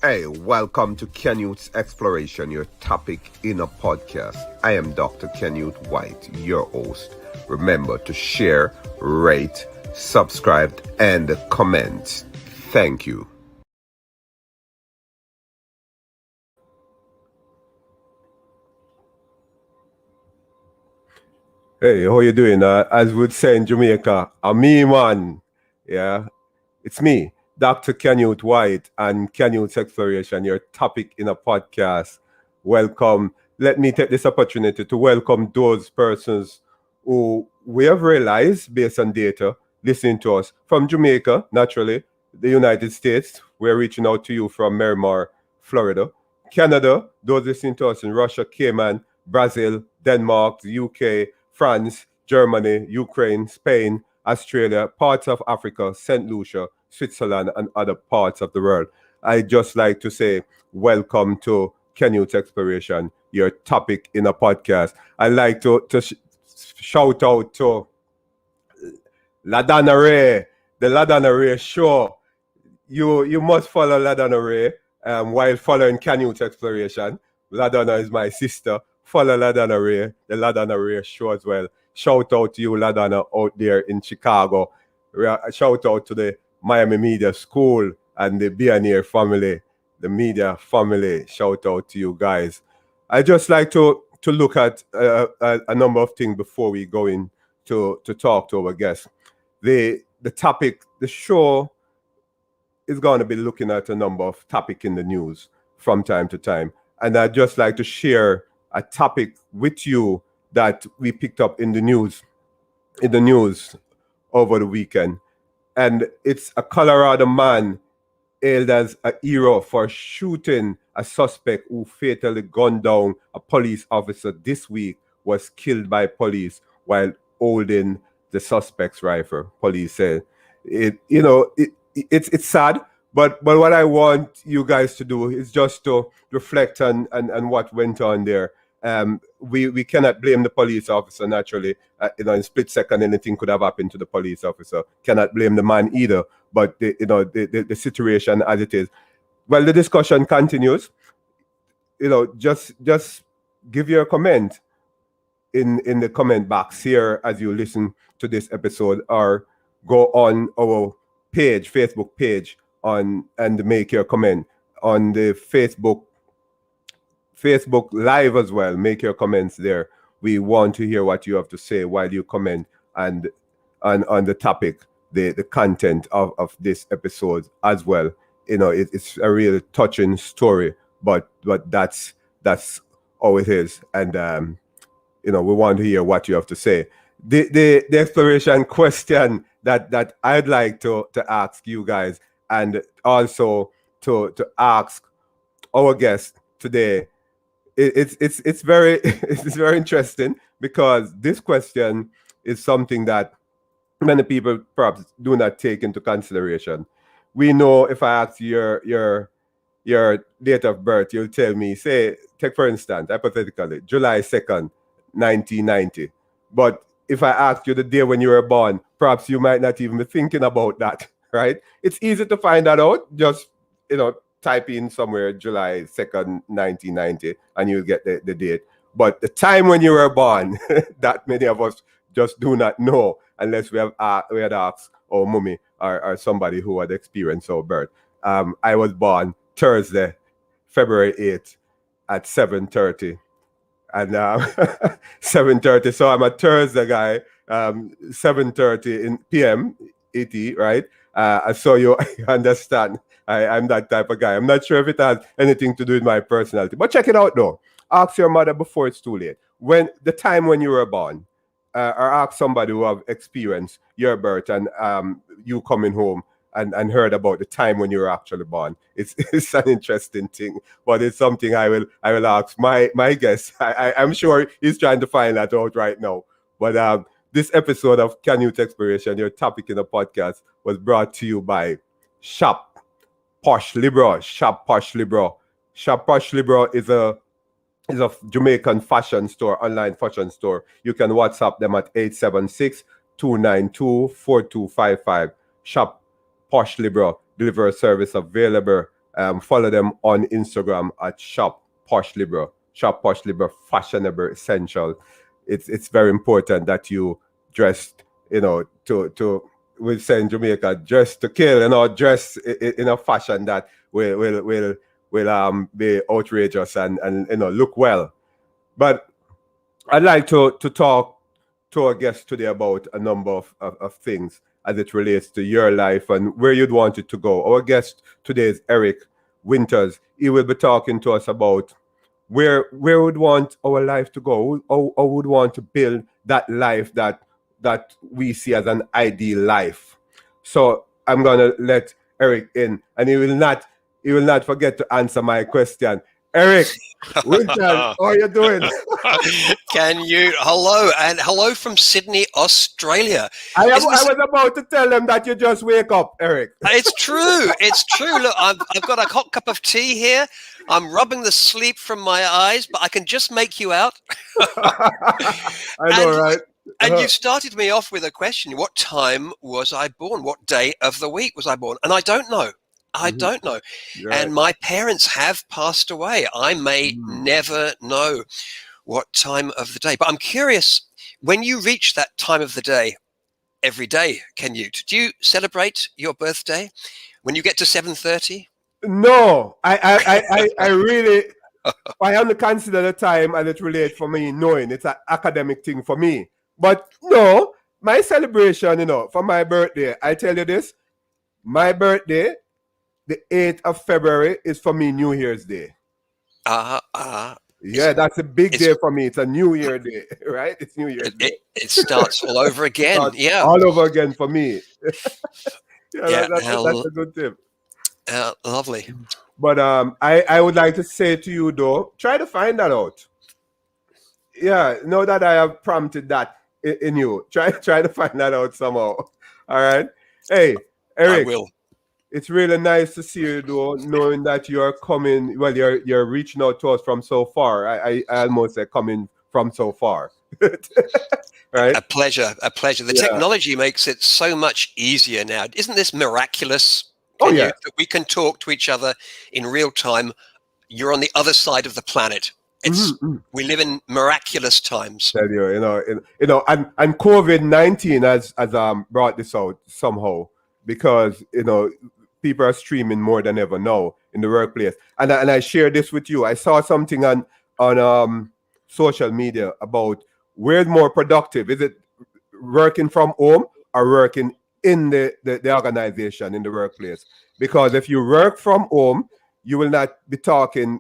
Hey, welcome to Canute's Exploration, your topic in a podcast. I am Dr. Canute White, your host. Remember to share, rate, subscribe, and comment. Thank you. Hey, how you doing? As we'd say in Jamaica, a me man. Yeah, it's me, Dr. Canute White, and Canute's Exploration, your topic in a podcast. Welcome. Let me take this opportunity to welcome those persons who we have realized, based on data, listening to us from Jamaica, naturally, the United States. We're reaching out to you from Miramar, Florida. Canada, those listening to us in Russia, Cayman, Brazil, Denmark, the UK, France, Germany, Ukraine, Spain, Australia, parts of Africa, St. Lucia, Switzerland, and other parts of the world. I just like to say welcome to Canute Exploration, your topic in a podcast. I like to shout out to Ladana Ray, the Ladana Ray show. You must follow Ladana Ray while following Canute Exploration. Ladana is my sister. Follow Ladana Ray, the Ladana Ray show as well. Shout out to you, Ladana, out there in Chicago. Shout out to the Miami Media School and the Billionaire family, the media family. Shout out to you guys. I just like to look at a number of things before we go in to talk to our guests. The topic, the show is going to be looking at a number of topics in the news from time to time. And I'd just like to share a topic with you that we picked up in the news over the weekend. And it's a Colorado man hailed as a hero for shooting a suspect who fatally gunned down a police officer this week, was killed by police while holding the suspect's rifle. Police said it's sad, but what I want you guys to do is just to reflect on what went on there. We cannot blame the police officer, naturally. In split second, anything could have happened to the police officer. Cannot blame the man either. But the situation as it is. Well, the discussion continues. Just give your comment in the comment box here as you listen to this episode, or go on our Facebook page and make your comment on the Facebook Live as well. Make your comments there. We want to hear what you have to say while you comment and on the topic, the content of this episode as well. It's a really touching story, but that's how it is, and we want to hear what you have to say. The exploration question that I'd like to ask you guys, and also to ask our guest today, it's very it's very interesting, because this question is something that many people perhaps do not take into consideration. We know, if I ask you your date of birth, you'll tell me, say, take for instance, hypothetically, July 2nd, 1990. But if I ask you the day when you were born, perhaps you might not even be thinking about that, right? It's easy to find that out. Just, type in somewhere July 2nd, 1990, and you'll get the date. But the time when you were born, that many of us just do not know, unless we had asked our mummy or somebody who had experienced our birth. I was born Thursday, February 8th at 7:30. And 7:30, so I'm a Thursday guy, 7:30 in PM ET, right? So you understand, I'm that type of guy. I'm not sure if it has anything to do with my personality, but check it out though. Ask your mother before it's too late. When the time when you were born, or ask somebody who have experienced your birth and you coming home and heard about the time when you were actually born. It's an interesting thing, but it's something I will ask my guest. I'm sure he's trying to find that out right now. But this episode of Canute Exploration, your topic in the podcast, was brought to you by Shop Posh Libro. Shop Posh Libro. Shop Posh Libro is a Jamaican fashion store, online fashion store. You can WhatsApp them at 876-292-4255. Shop Posh Libro, delivery service available Follow them on Instagram at Shop Posh Libra Fashionable Essential. It's very important that you dressed, to we say in Jamaica, dress to kill, dress in a fashion that will be outrageous and look well. But I'd like to talk to our guest today about a number of things as it relates to your life and where you'd want it to go. Our guest today is Eric Winters. He will be talking to us about where would want our life to go, or would want to build that life that we see as an ideal life. So I'm gonna let Eric in, and he will not forget to answer my question. Eric Winters, how are you doing? Hello, and hello from Sydney, Australia. I was about to tell them that you just wake up, Eric. It's true. It's true. Look, I've got a hot cup of tea here. I'm rubbing the sleep from my eyes, but I can just make you out. I know, right? And you started me off with a question. What time was I born? What day of the week was I born? And I don't know. I don't know. Right. And my parents have passed away. I may never know what time of the day. But I'm curious, when you reach that time of the day every day, Canute, do you celebrate your birthday when you get to 7:30? No, I really, I only consider the time as it relates for me knowing it's an academic thing for me. But no, my celebration, for my birthday, I tell you this, my birthday, the 8th of February, is for me New Year's Day. Yeah, that's a big day for me. It's a New Year day, right? It's New Year's Day. It starts all over again. Yeah. All over again for me. That's a good tip. Lovely. But I would like to say to you, though, try to find that out. Yeah, know that I have prompted that in you. Try to find that out somehow. All right. Hey, Eric. I will. It's really nice to see you, though, knowing that you're coming. Well, you're reaching out to us from so far. I almost say coming from so far. Right? A pleasure. The technology makes it so much easier now. Isn't this miraculous? That we can talk to each other in real time. You're on the other side of the planet. We live in miraculous times. Tell you, and COVID-19 has brought this out somehow, because people are streaming more than ever now in the workplace. And I share this with you. I saw something on social media about where's more productive. Is it working from home or working in the organization, in the workplace? Because if you work from home, you will not be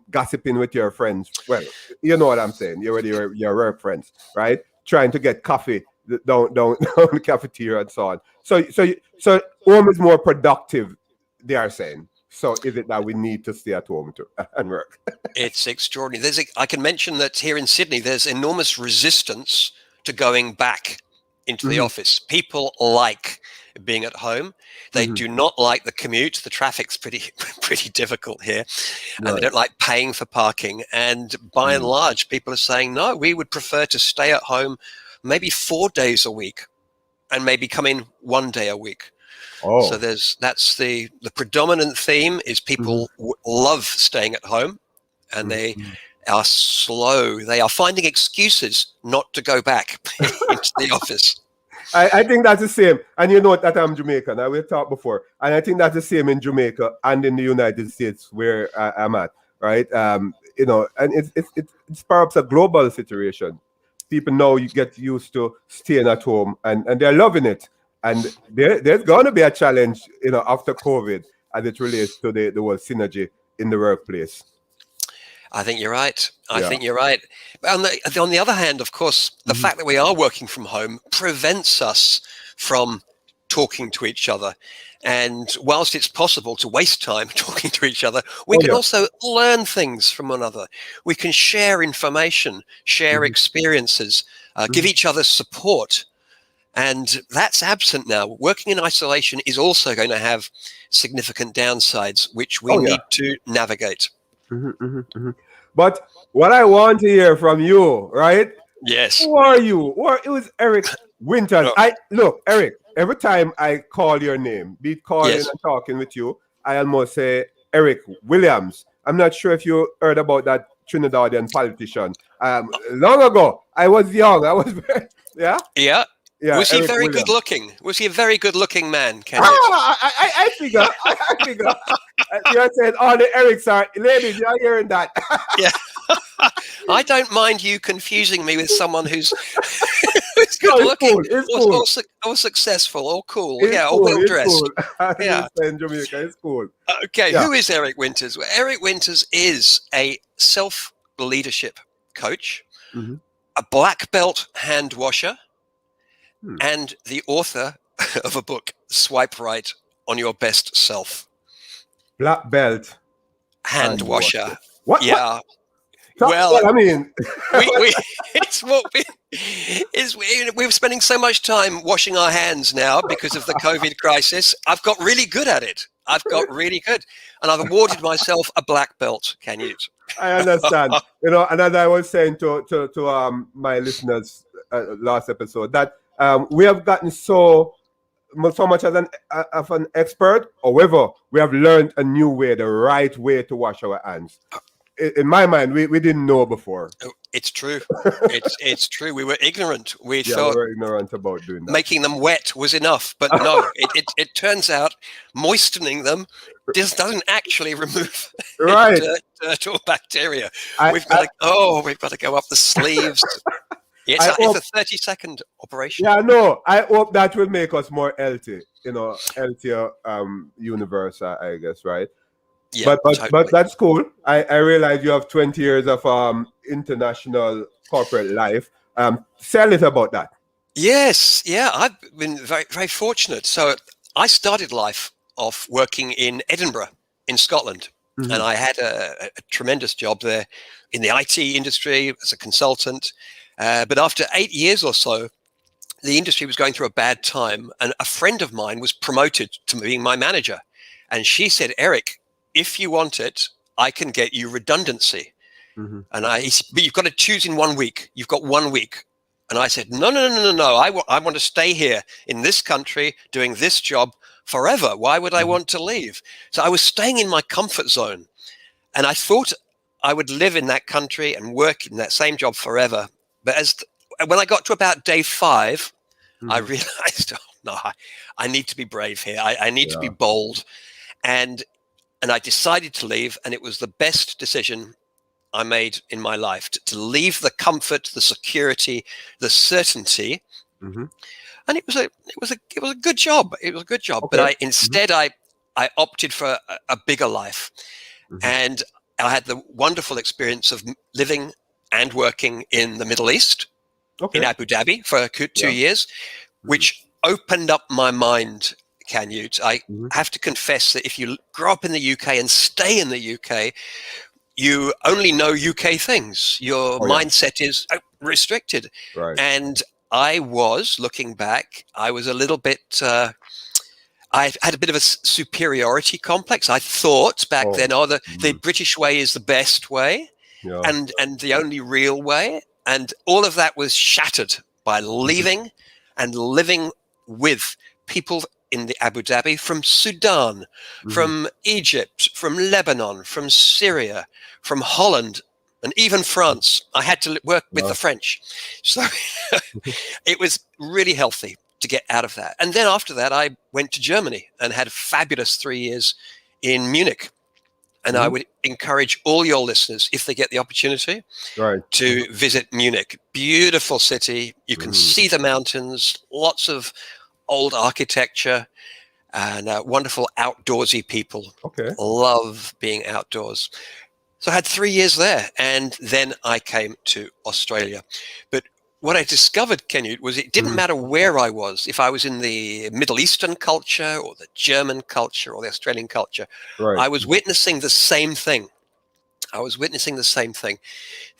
gossiping with your friends. Well, you know what I'm saying. You're already your work friends, right? Trying to get coffee down the cafeteria and so on. So home is more productive, they are saying. So is it that we need to stay at home and work? It's extraordinary. I can mention that here in Sydney, there's enormous resistance to going back into the office. People like being at home. They do not like the commute. The traffic's pretty difficult here. And they don't like paying for parking. And by and large, people are saying, no, we would prefer to stay at home maybe 4 days a week and maybe come in 1 day a week. Oh. So that's the predominant theme is people love staying at home, and they are slow. They are finding excuses not to go back into the office. I think that's the same. And you know that I'm Jamaican. I will talk before. And I think that's the same in Jamaica and in the United States where I'm at, right? And it's perhaps a global situation. People now you get used to staying at home and they're loving it. And there's going to be a challenge, after COVID as it relates to the whole synergy in the workplace. I think you're right. I think you're right. But on the other hand, of course, the fact that we are working from home prevents us from talking to each other. And whilst it's possible to waste time talking to each other, we can also learn things from one another. We can share information, share experiences, give each other support. And that's absent now. Working in isolation is also going to have significant downsides, which we need to navigate. But what I want to hear from you, right? Yes. Who are you? Who is Eric Winters? Look, Eric, every time I call your name, be calling and talking with you, I almost say, Eric Williams. I'm not sure if you heard about that Trinidadian politician. Long ago, I was young. I was, yeah. Yeah. Yeah, Was he Eric very good Williams. looking? Was he a very good looking man, Canute? I figure. I figure. You're saying all the Erics are ladies. You're hearing that? Yeah. I don't mind you confusing me with someone who's who's good No, it's looking cool. It's cool. or successful or cool. It's Yeah, or cool. well It's dressed. cool. Yeah. In Jamaica, it's cool. Okay, Yeah. who is Eric Winters? Well, Eric Winters is a self-leadership coach, Mhm. a black belt hand washer, Hmm. and the author of a book, Swipe Right on Your Best Self. Black belt Hand washer. What? Yeah. What? Well, I mean, we it's what we're spending so much time washing our hands now because of the COVID crisis. I've got really good at it. I've got really good, and I've awarded myself a black belt. Canute. I understand. And as I was saying to my listeners last episode, that we have gotten so much as an expert. However, we have learned a new way, the right way to wash our hands. In my mind, we didn't know before. It's true. It's true. We were ignorant. We Yeah, thought we were ignorant about doing that. making them wet was enough, but no. It turns out moistening them doesn't actually remove Right. dirt or bacteria. I- We've got to go up the sleeves. It's a 30-second operation. Yeah, no. I hope that will make us more healthy. Healthier universe, I guess, right? Yeah, but totally. that's cool. I realize you have 20 years of international corporate life. Say a little about that. Yes, yeah, I've been very, very fortunate. So I started life off working in Edinburgh, in Scotland, Mhm. and I had a tremendous job there in the IT industry as a consultant. But after 8 years or so, the industry was going through a bad time, and a friend of mine was promoted to being my manager. And she said, Eric, if you want it, I can get you redundancy. Mm-hmm. And but you've got to choose in 1 week. You've got 1 week. And I said, no. I want to stay here in this country doing this job forever. Why would I want to leave? So I was staying in my comfort zone. And I thought I would live in that country and work in that same job forever. But when I got to about day 5, I realized, I need to be brave here. I need to be bold. And I decided to leave, and it was the best decision I made in my life to leave the comfort, the security, the certainty. Mm-hmm. And it was a good job. It was a good job. Okay. But instead I opted for a bigger life. Mm-hmm. And I had the wonderful experience of living and working in the Middle East, in Abu Dhabi for 2 years, which opened up my mind. Canute, I have to confess that if you grow up in the UK and stay in the UK, you only know UK things. Your mindset is restricted. Right. And I was, looking back, I was a little bit, I had a bit of a superiority complex. I thought back then, the British way is the best way and the only real way. And all of that was shattered by leaving and living with people in the Abu Dhabi from Sudan, from Egypt, from Lebanon, from Syria, from Holland, and even France. I had to work with the French. So it was really healthy to get out of that. And then after that, I went to Germany and had a fabulous 3 years in Munich. And I would encourage all your listeners, if they get the opportunity, to visit Munich. Beautiful city. You can see the mountains, lots of old architecture, and wonderful outdoorsy people. Love being outdoors. So I had 3 years there, and then I came to Australia. But what I discovered, Canute, was it didn't matter where I was. If I was in the Middle Eastern culture or the German culture or the Australian culture, I was witnessing the same thing.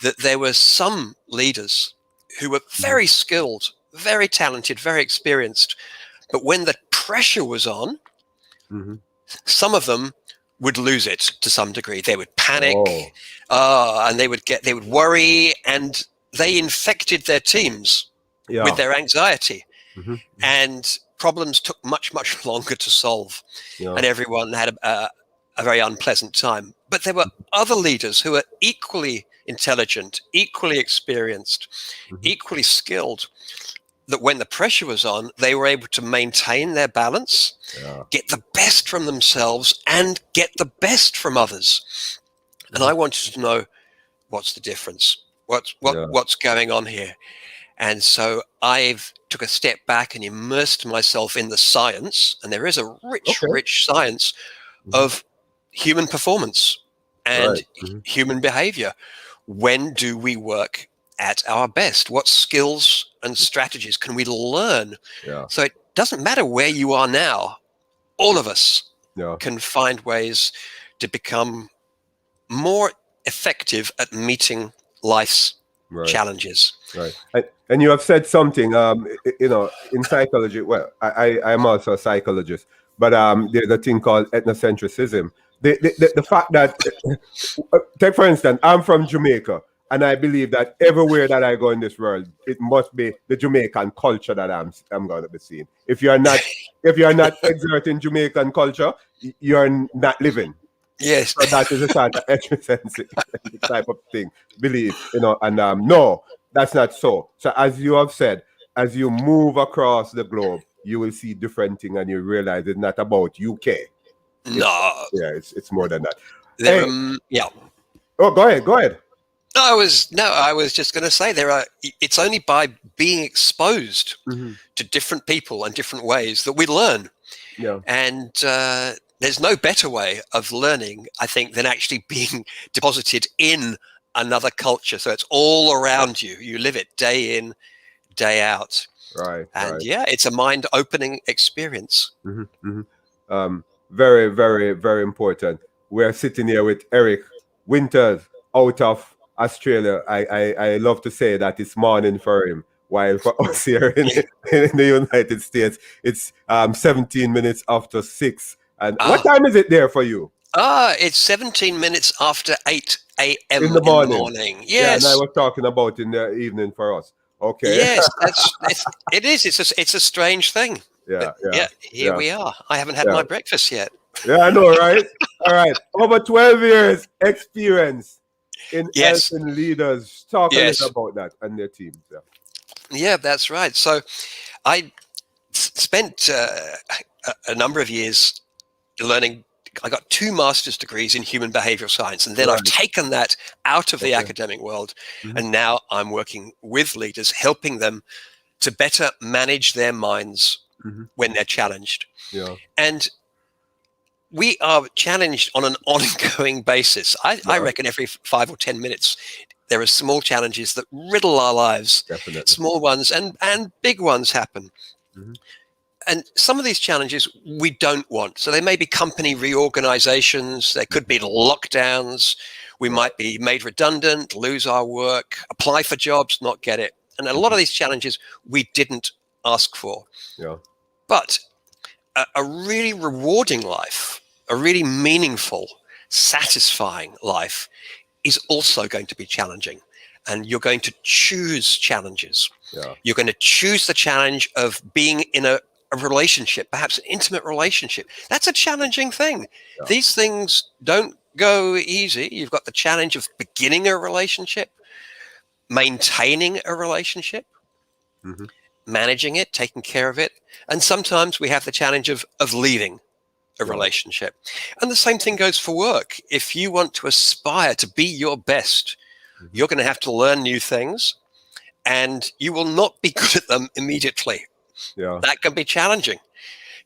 That there were some leaders who were very skilled, very talented, very experienced. But when the pressure was on, some of them would lose it to some degree. They would panic, and they would worry, and they infected their teams with their anxiety. And problems took much, much longer to solve. And everyone had a very unpleasant time. But there were other leaders who were equally intelligent, equally experienced, equally skilled, that when the pressure was on, they were able to maintain their balance, get the best from themselves, and get the best from others. And I wanted to know, what's the difference? What's going on here? And so I've took a step back and immersed myself in the science, and there is a rich science of human performance and human behavior. When do we work at our best? What skills and strategies can we learn? So it doesn't matter where you are now. All of us can find ways to become more effective at meeting life's challenges. Right. And you have said something, in psychology. Well, I'm also a psychologist, but there's a thing called ethnocentrism. The fact that, take for instance, I'm from Jamaica, and I believe that everywhere that I go in this world, it must be the Jamaican culture that I'm going to be seeing. If you're not exerting Jamaican culture, you're not living. Yes. So that is a sort of ethnocentrism type of thing, believe, and no, that's not so. So as you have said, as you move across the globe, you will see different things, and you realize it's not about UK. It's more than that. Oh, go ahead. I was just going to say it's only by being exposed to different people and different ways that we learn. And there's no better way of learning, I think, than actually being deposited in another culture. So it's all around you. You live it day in, day out. Right. And it's a mind-opening experience. Very, very, very important. We're sitting here with Eric Winters out of Australia. I love to say that it's morning for him, while for us here in the United States, it's 17 minutes after 6. And what time is it there for you? It's 17 minutes after 8 a.m. in the morning. Yes. Yeah, and I was talking about in the evening for us. Okay. Yes, it is. It's a strange thing. Here we are. I haven't had my breakfast yet. Yeah, I know, right? All right. Over 12 years experience in helping leaders. Talk a little about that and their teams. Yeah, that's right. So I spent a number of years learning. I got 2 master's degrees in human behavioral science, and then I've taken that out of the academic world, and now I'm working with leaders, helping them to better manage their minds when they're challenged. And we are challenged on an ongoing basis. I reckon every 5 or 10 minutes, there are small challenges that riddle our lives. Definitely. Small ones and big ones happen. And some of these challenges we don't want. So they may be company reorganizations. There could be lockdowns. We might be made redundant, lose our work, apply for jobs, not get it. And a lot of these challenges we didn't ask for. But a really rewarding life, a really meaningful, satisfying life is also going to be challenging. And you're going to choose challenges. You're going to choose the challenge of being in a relationship, perhaps an intimate relationship. That's a challenging thing. These things don't go easy. You've got the challenge of beginning a relationship, maintaining a relationship, managing it, taking care of it. And sometimes we have the challenge of leaving a relationship. And the same thing goes for work. If you want to aspire to be your best, you're going to have to learn new things, and you will not be good at them immediately. That can be challenging.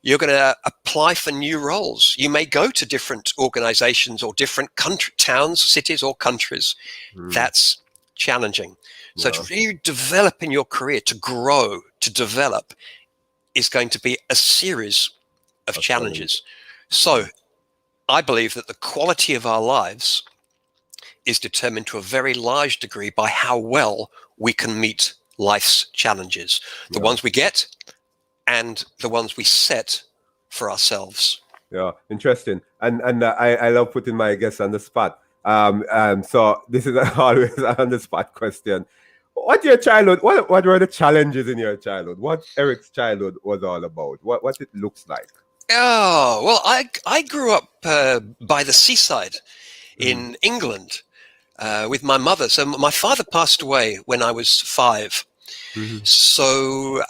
You're going to apply for new roles. You may go to different organizations or different towns, cities, or countries. That's challenging. So to really develop in your career, to grow, to develop, is going to be a series of challenges. So I believe that the quality of our lives is determined to a very large degree by how well we can meet life's challenges, the ones we get and the ones we set for ourselves. Interesting. And I love putting my guests on the spot. So this is always an on the spot question. What were the challenges in your childhood? What Eric's childhood was all about? What it looks like? Oh, well, I grew up by the seaside in England with my mother. So my father passed away when I was 5. Mm-hmm. So,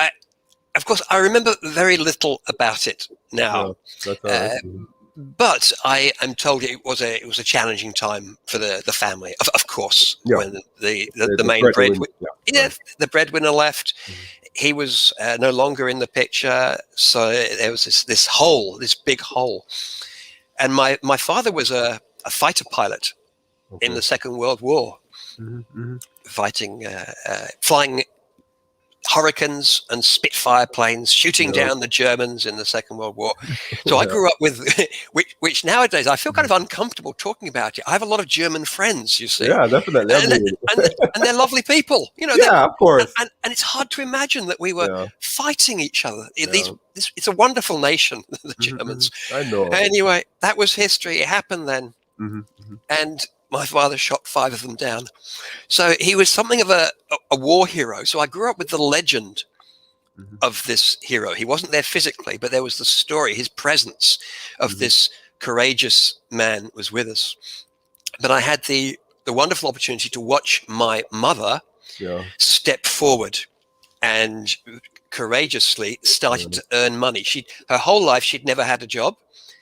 of course, I remember very little about it now. Yeah, that's all right. Uh, but I am told it was a challenging time for the family. Of course, Yeah, when the the main breadwinner. Yeah, yeah, right. the breadwinner left, Mhm. he was no longer in the picture. So there was this hole, this big hole. And my father was a fighter pilot in Okay. the Second World War, Mm-hmm. Mm-hmm. fighting, flying Hurricanes and Spitfire planes, shooting Yeah. down the Germans in the Second World War. So I Yeah. grew up with, which nowadays I feel kind of uncomfortable talking about it. I have a lot of German friends, you see, Yeah, definitely. I and mean, and they're lovely people, you know. yeah, of course. And it's hard to imagine that we were Yeah, fighting each other. yeah. It's a wonderful nation, the Mm-hmm. Germans. I know. Anyway, that was history. It happened then, Mm-hmm. Mm-hmm. and my father shot 5 of them down. So he was something of a war hero. So I grew up with the legend Mm-hmm. of this hero. He wasn't there physically, but there was the story, his presence of Mm-hmm. this courageous man was with us. But I had the wonderful opportunity to watch my mother Yeah. step forward and courageously started Yeah. to earn money. Her whole life she'd never had a job.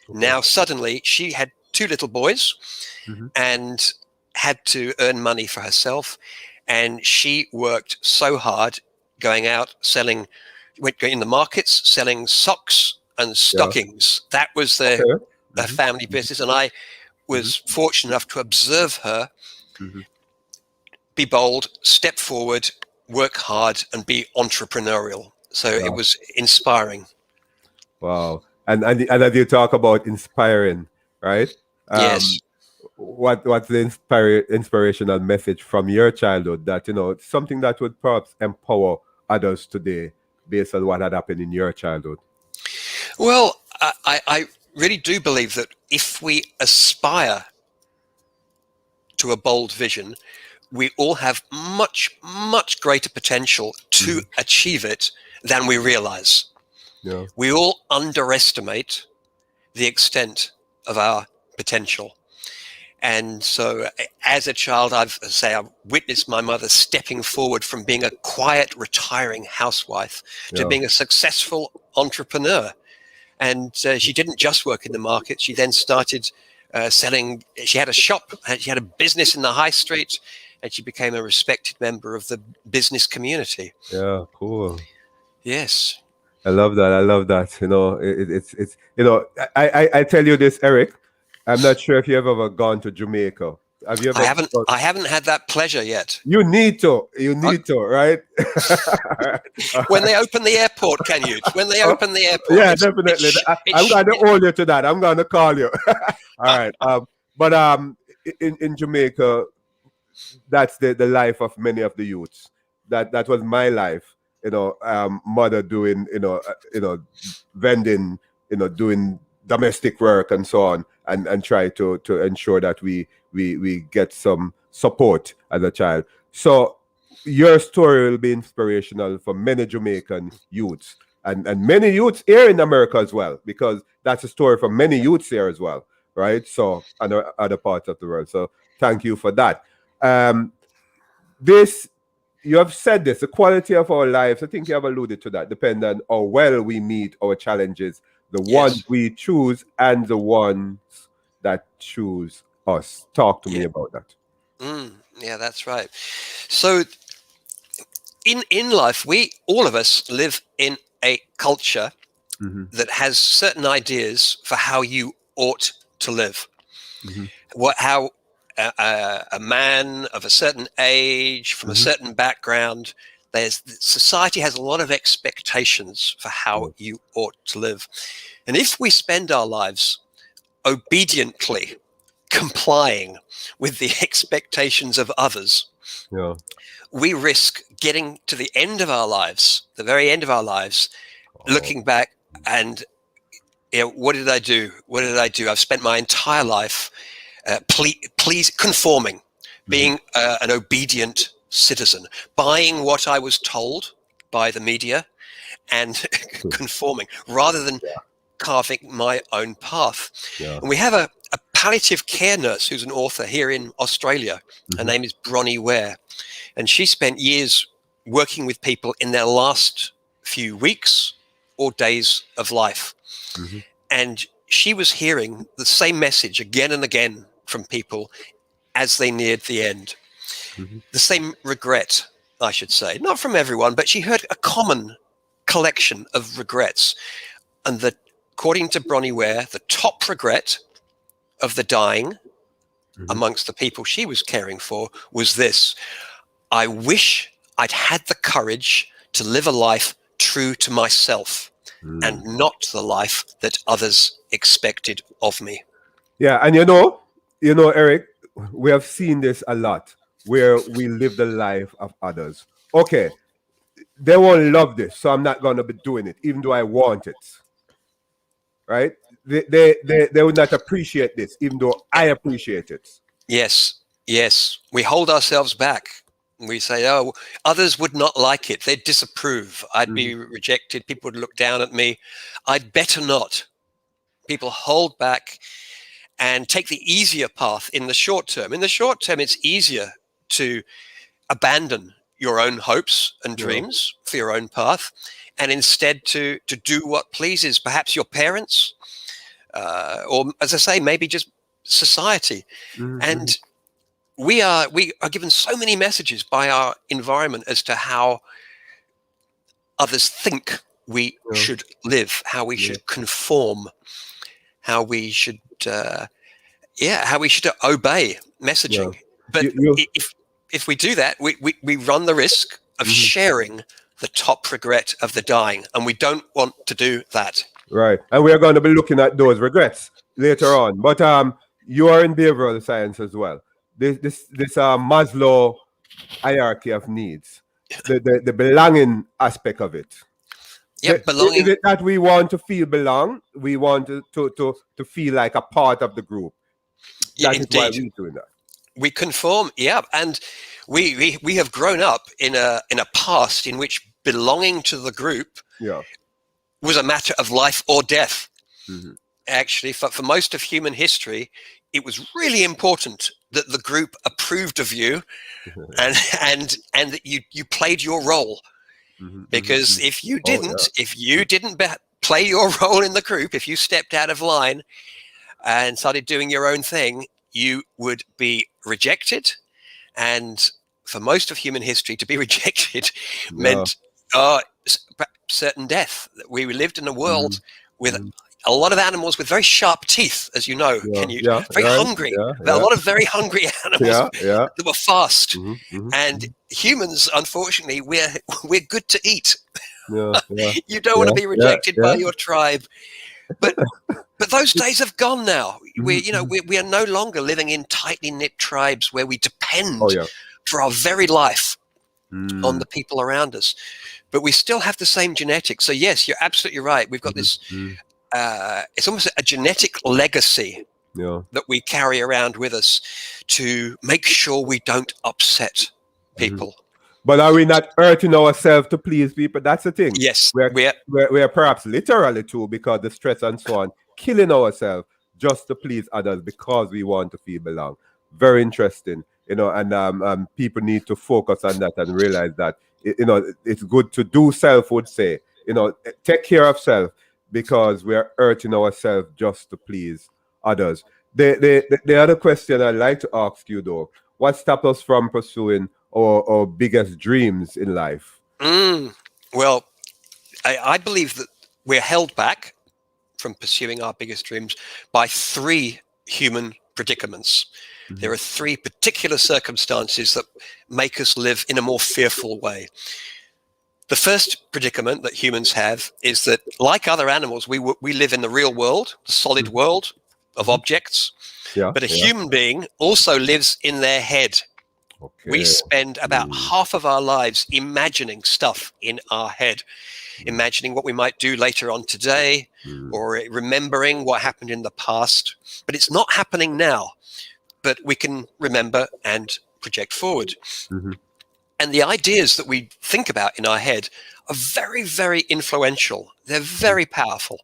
Okay. Now suddenly she had 2 little boys Mm-hmm. and had to earn money for herself. And she worked so hard going out selling, went in the markets, selling socks and Yeah. stockings. That was their Okay. Mm-hmm. family business. And I Mm-hmm. was fortunate enough to observe her Mm-hmm. be bold, step forward, work hard, and be entrepreneurial. So it Yeah. was inspiring. Wow. And as you talk about inspiring, right? Yes. Um, what's the inspirational message from your childhood that something that would perhaps empower others today based on what had happened in your childhood? Well, I really do believe that if we aspire to a bold vision, we all have much, much greater potential to Mm-hmm. achieve it than we realize. Yeah. We all underestimate the extent of our potential. And so as a child, I've witnessed my mother stepping forward from being a quiet, retiring housewife to Yeah. being a successful entrepreneur. And she didn't just work in the market. She then started selling. She had a shop. She had a business in the high street, and she became a respected member of the business community. Yeah. Cool. Yes, I love that. I love that. It's I tell you this, Eric. I'm not sure if you've ever gone to Jamaica. Have you I ever? haven't. I haven't had that pleasure yet. You need to. You Uh, need to, right? All when right. they open the airport, Canute. When they Oh, open the airport, yeah, definitely. I'm it's going to hold you to that. I'm going to call you. All right. But in Jamaica, that's the life of many of the youths. That was my life. Mother doing vending, doing domestic work and so on, and try to ensure that we get some support as a child. So your story will be inspirational for many Jamaican youths and many youths here in America as well, because that's a story for many youths here as well, right? So and other parts of the world. So thank you for that. Um, this you have said this, the quality of our lives, I think you have alluded to that, depend on how well we meet our challenges, the ones yes, we choose and the ones that choose us. Talk to me yeah, about that. yeah, that's right. So in life, we all of us live in a culture Mm-hmm. that has certain ideas for how you ought to live. Mm-hmm. How a man of a certain age, from a Mm-hmm. certain background, society has a lot of expectations for how Yeah. you ought to live. And if we spend our lives obediently complying with the expectations of others, Yeah. we risk getting to the end of our lives, the very end of our lives, Oh. looking back and, what did I do? What did I do? I've spent my entire life please conforming, Mm-hmm. being an obedient citizen, buying what I was told by the media and conforming rather than Yeah. carving my own path. Yeah. And we have a palliative care nurse who's an author here in Australia. Her name is Bronnie Ware. And she spent years working with people in their last few weeks or days of life. And she was hearing the same message again and again from people as they neared the end. The same regret, I should say. Not from everyone, but she heard a common collection of regrets. And according to Bronnie Ware, the top regret of the dying amongst the people she was caring for was this: I wish I'd had the courage to live a life true to myself and not the life that others expected of me. Yeah, and Eric, we have seen this a lot where we live the life of others. Okay, they won't love this, so I'm not going to be doing it, even though I want it. Right? They would not appreciate this, even though I appreciate it. Yes, yes. We hold ourselves back. We say, oh, others would not like it. They'd disapprove. I'd be rejected. People would look down at me. I'd better not. People hold back and take the easier path in the short term. In the short term, it's easier to abandon your own hopes and dreams for your own path, and instead to do what pleases perhaps your parents, or, as I say, maybe just society. And we are given so many messages by our environment as to how others think we should live, how we should conform, how we should obey messaging. But if we do that, we run the risk of sharing the top regret of the dying, and we don't want to do that. Right, and we're going to be looking at those regrets later on. But you are in behavioral science as well. This Maslow hierarchy of needs, the belonging aspect of it. Yeah, belonging. Is it that we want to feel belong? We want to feel like a part of the group. That is why we're doing that. We conform, and we have grown up in a past in which belonging to the group was a matter of life or death. Actually, for most of human history, it was really important that the group approved of you, and that you played your role. Because if you didn't play your role in the group, if you stepped out of line and started doing your own thing, you would be rejected. And for most of human history, to be rejected meant certain death. We lived in a world with a lot of animals with very sharp teeth, as you know, Canute. Very hungry. A lot of very hungry animals that were fast. And humans, unfortunately, we're good to eat. You don't want to be rejected by your tribe. But those days have gone now. We are no longer living in tightly knit tribes where we depend for our very life on the people around us. But we still have the same genetics. So yes, you're absolutely right. We've got this. It's almost a genetic legacy that we carry around with us to make sure we don't upset people. But are we not hurting ourselves to please people? That's the thing. Yes, we are perhaps literally too, because the stress and so on, killing ourselves just to please others because we want to feel belong. Very interesting, and people need to focus on that and realize that it's good to do self. Would say, take care of self, because we are hurting ourselves just to please others. The other question I'd like to ask you, though, what stops us from pursuing our biggest dreams in life? Well, I believe that we're held back from pursuing our biggest dreams by three human predicaments. There are three particular circumstances that make us live in a more fearful way. The first predicament that humans have is that, like other animals, we live in the real world, the solid world of objects. But a human being also lives in their head. We spend about half of our lives imagining stuff in our head, imagining what we might do later on today, or remembering what happened in the past. But it's not happening now, but we can remember and project forward. And the ideas that we think about in our head are very, very influential. They're very powerful.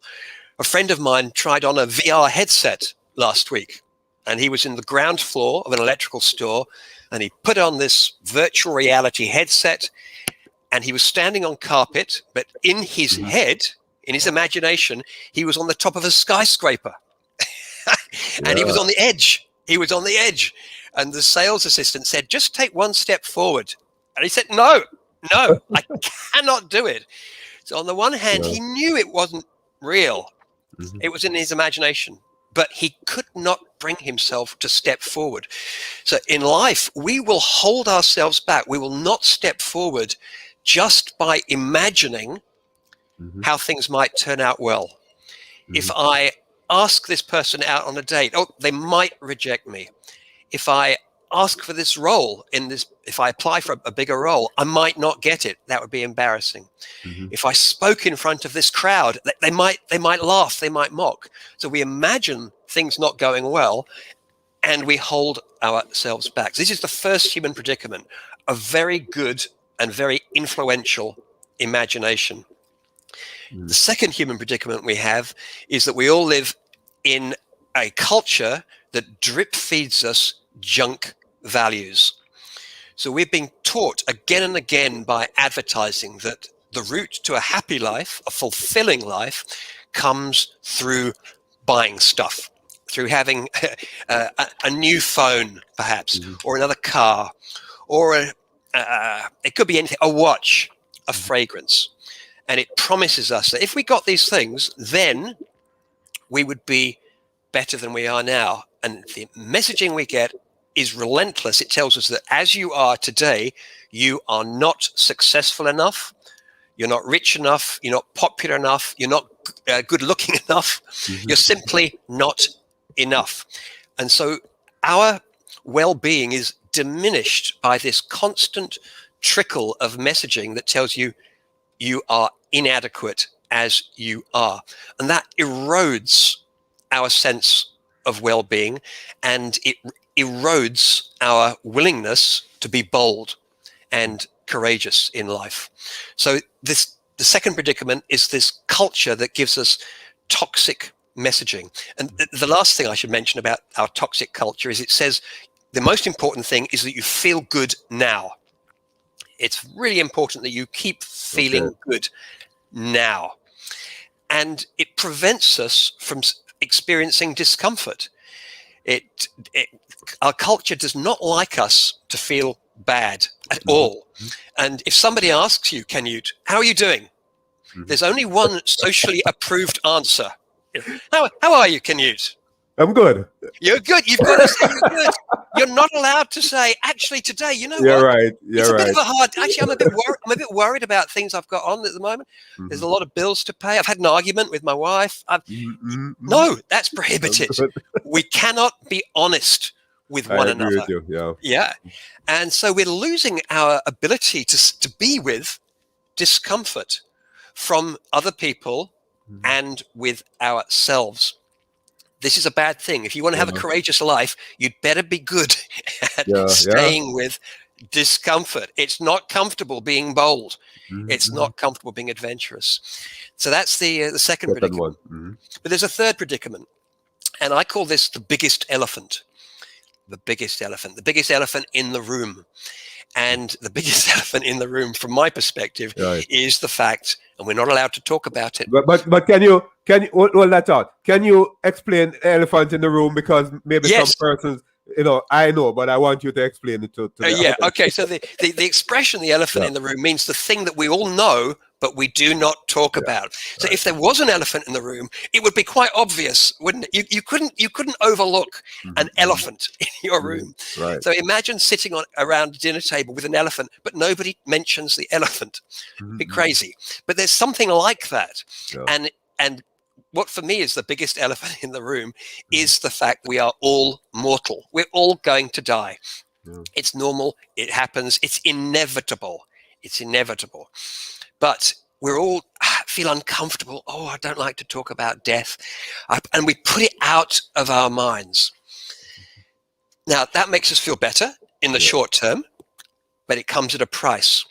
A friend of mine tried on a VR headset last week, and he was in the ground floor of an electrical store, and he put on this virtual reality headset, and he was standing on carpet, but in his head, in his imagination, he was on the top of a skyscraper. And he was on the edge. He was on the edge. And the sales assistant said, just take one step forward. And he said, no, I cannot do it. So on the one hand, he knew it wasn't real. It was in his imagination, but he could not bring himself to step forward. So in life, we will hold ourselves back. We will not step forward just by imagining how things might turn out well. If I ask this person out on a date, they might reject me. If I ask for this role if I apply for a bigger role, I might not get it. That would be embarrassing. If I spoke in front of this crowd, they might laugh, they might mock. So we imagine things not going well, and we hold ourselves back. This is the first human predicament, a very good and very influential imagination. The second human predicament we have is that we all live in a culture that drip feeds us junk values. So we've been taught again and again by advertising that the route to a happy life, a fulfilling life, comes through buying stuff, through having a new phone, perhaps, or another car, or it could be anything, a watch, a fragrance. And it promises us that if we got these things, then we would be better than we are now. And the messaging we get is relentless. It tells us that as you are today, you are not successful enough. You're not rich enough. You're not popular enough. You're not good looking enough. You're simply not enough. And so our well-being is diminished by this constant trickle of messaging that tells you you are inadequate as you are. And that erodes our sense of well-being, and it erodes our willingness to be bold and courageous in life. So the second predicament is this culture that gives us toxic messaging. And the last thing I should mention about our toxic culture is it says the most important thing is that you feel good now. It's really important that you keep feeling good now. And it prevents us from experiencing discomfort. Our culture does not like us to feel bad at all. And if somebody asks you, Canute, how are you doing? There's only one socially approved answer. How are you, Canute? I'm good. You're good. You've got to say you're good. You're not allowed to say, actually, today, you know You're what? Right. You're it's a right. bit of a hard. Actually, I'm a bit worried about things I've got on at the moment. There's a lot of bills to pay. I've had an argument with my wife. No, that's prohibited. We cannot be honest with one another. With you. Yeah. And so we're losing our ability to be with discomfort from other people and with ourselves. This is a bad thing. If you want to have a courageous life, you'd better be good at staying with discomfort. It's not comfortable being bold. It's not comfortable being adventurous. So that's the second predicament. But there's a third predicament, and I call this the biggest elephant. The biggest elephant. The biggest elephant in the room. And the biggest elephant in the room, from my perspective, is the fact, and we're not allowed to talk about it. But can you hold that thought? Can you explain elephant in the room? Because maybe some persons, I know, but I want you to explain it to okay. So the expression "the elephant in the room" means the thing that we all know, but we do not talk about. So if there was an elephant in the room, it would be quite obvious, wouldn't it? You couldn't overlook an elephant in your room. Right. So imagine sitting around a dinner table with an elephant, but nobody mentions the elephant. It'd be crazy. But there's something like that. And what for me is the biggest elephant in the room is the fact we are all mortal. We're all going to die. It's normal. It happens. It's inevitable. But we're all feel uncomfortable. Oh, I don't like to talk about death. And we put it out of our minds. Now, that makes us feel better in the short term, but it comes at a price.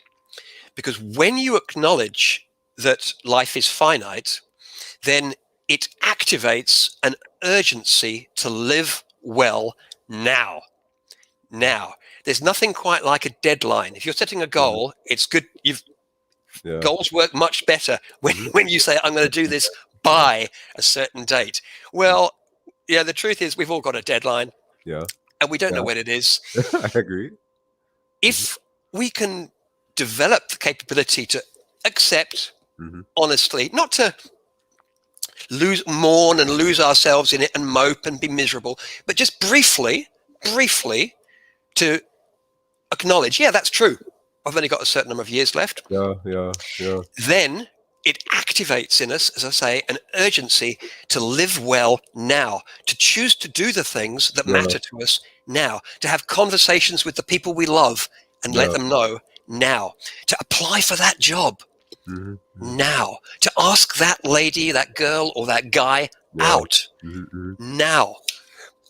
Because when you acknowledge that life is finite, then it activates an urgency to live well now. Now, there's nothing quite like a deadline. If you're setting a goal, it's good. Goals work much better when you say, I'm going to do this by a certain date. Well, yeah, the truth is we've all got a deadline. Yeah. And we don't know when it is. I agree. If we can develop the capability to accept honestly, not to mourn and lose ourselves in it and mope and be miserable, but just briefly to acknowledge, yeah, that's true. I've only got a certain number of years left. Yeah. Then it activates in us, as I say, an urgency to live well now, to choose to do the things that matter to us now, to have conversations with the people we love and let them know now, to apply for that job now, to ask that lady, that girl, or that guy out now.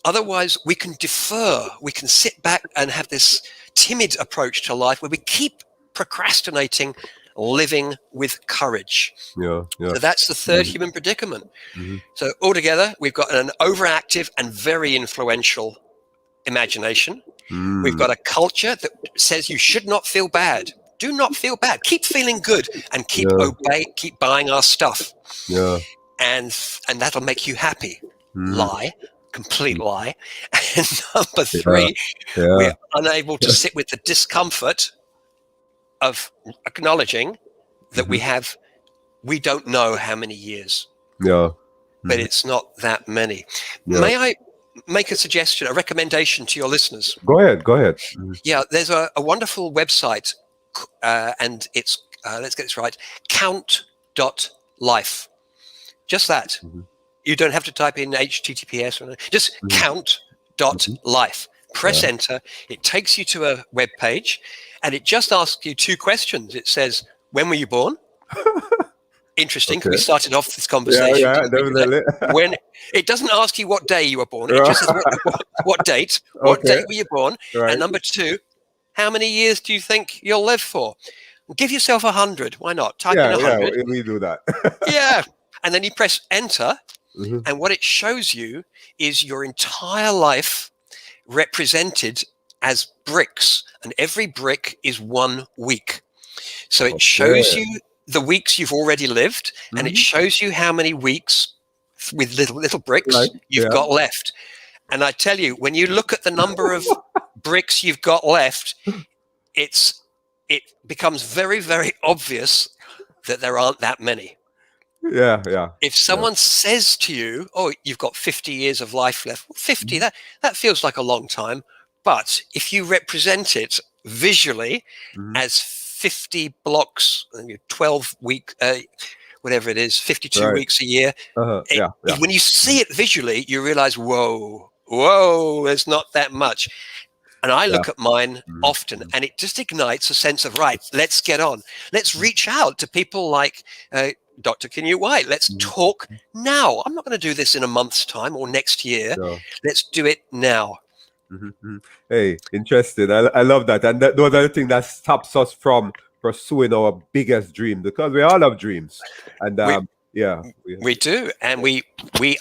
Otherwise, we can defer. We can sit back and have this timid approach to life where we keep procrastinating living with courage. So that's the third human predicament. So altogether, we've got an overactive and very influential imagination. We've got a culture that says you should not feel bad. Do not feel bad. Keep feeling good and keep buying our stuff. And that'll make you happy. Lie. Complete lie. And number three, we're unable to sit with the discomfort of acknowledging that we don't know how many years. But it's not that many. May I make a suggestion, a recommendation to your listeners? Go ahead. Yeah, there's a wonderful website, and it's, let's get this right, count.life. Just that. You don't have to type in HTTPS or anything. Just count.life. Press enter. It takes you to a web page, and it just asks you two questions. It says, when were you born? Interesting, because we started off this conversation. Yeah, definitely. When it doesn't ask you what day you were born. It just says what date. What date were you born? And number two, how many years do you think you'll live for? Give yourself 100. Why not? Type in 100. Yeah, we do that. And then you press enter. And what it shows you is your entire life represented as bricks, and every brick is 1 week. So it shows you the weeks you've already lived, and it shows you how many weeks with little bricks you've got left. And I tell you, when you look at the number of bricks you've got left, it becomes very, very obvious that there aren't that many. If someone says to you, oh, you've got 50 years of life left, 50, that feels like a long time. But if you represent it visually as 50 blocks, 12 week, whatever it is, 52 weeks a year, when you see it visually, you realize, whoa, there's not that much. And I look at mine often, and it just ignites a sense of, right, let's get on. Let's reach out to people like Dr. Canute White. Let's talk now. I'm not going to do this in a month's time or next year. Let's do it now. Hey, interesting. I love that. And those are the things that stops us from pursuing our biggest dream, because we all have dreams. And we do. And we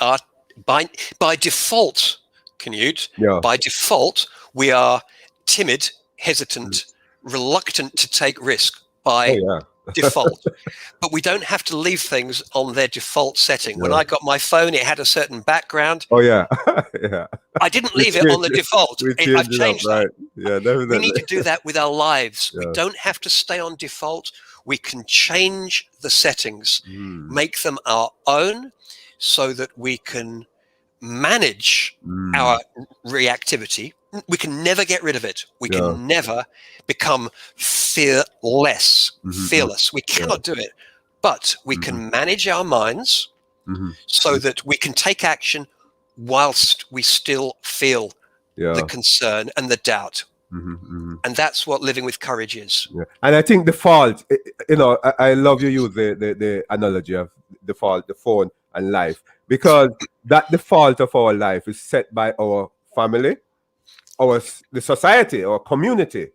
are by default, Canute, by default, we are timid, hesitant, reluctant to take risk by default. But we don't have to leave things on their default setting. When I got my phone, it had a certain background. I didn't leave it on the default. I've changed that. We need to do that with our lives. We don't have to stay on default. We can change the settings, make them our own, so that we can manage our reactivity. We can never get rid of it. We can never become fearless. We cannot do it. But we can manage our minds so that we can take action whilst we still feel the concern and the doubt. And that's what living with courage is. And I think the fault, I love you use the analogy of the fault, the phone and life, because that the fault of our life is set by our family, the society, our community.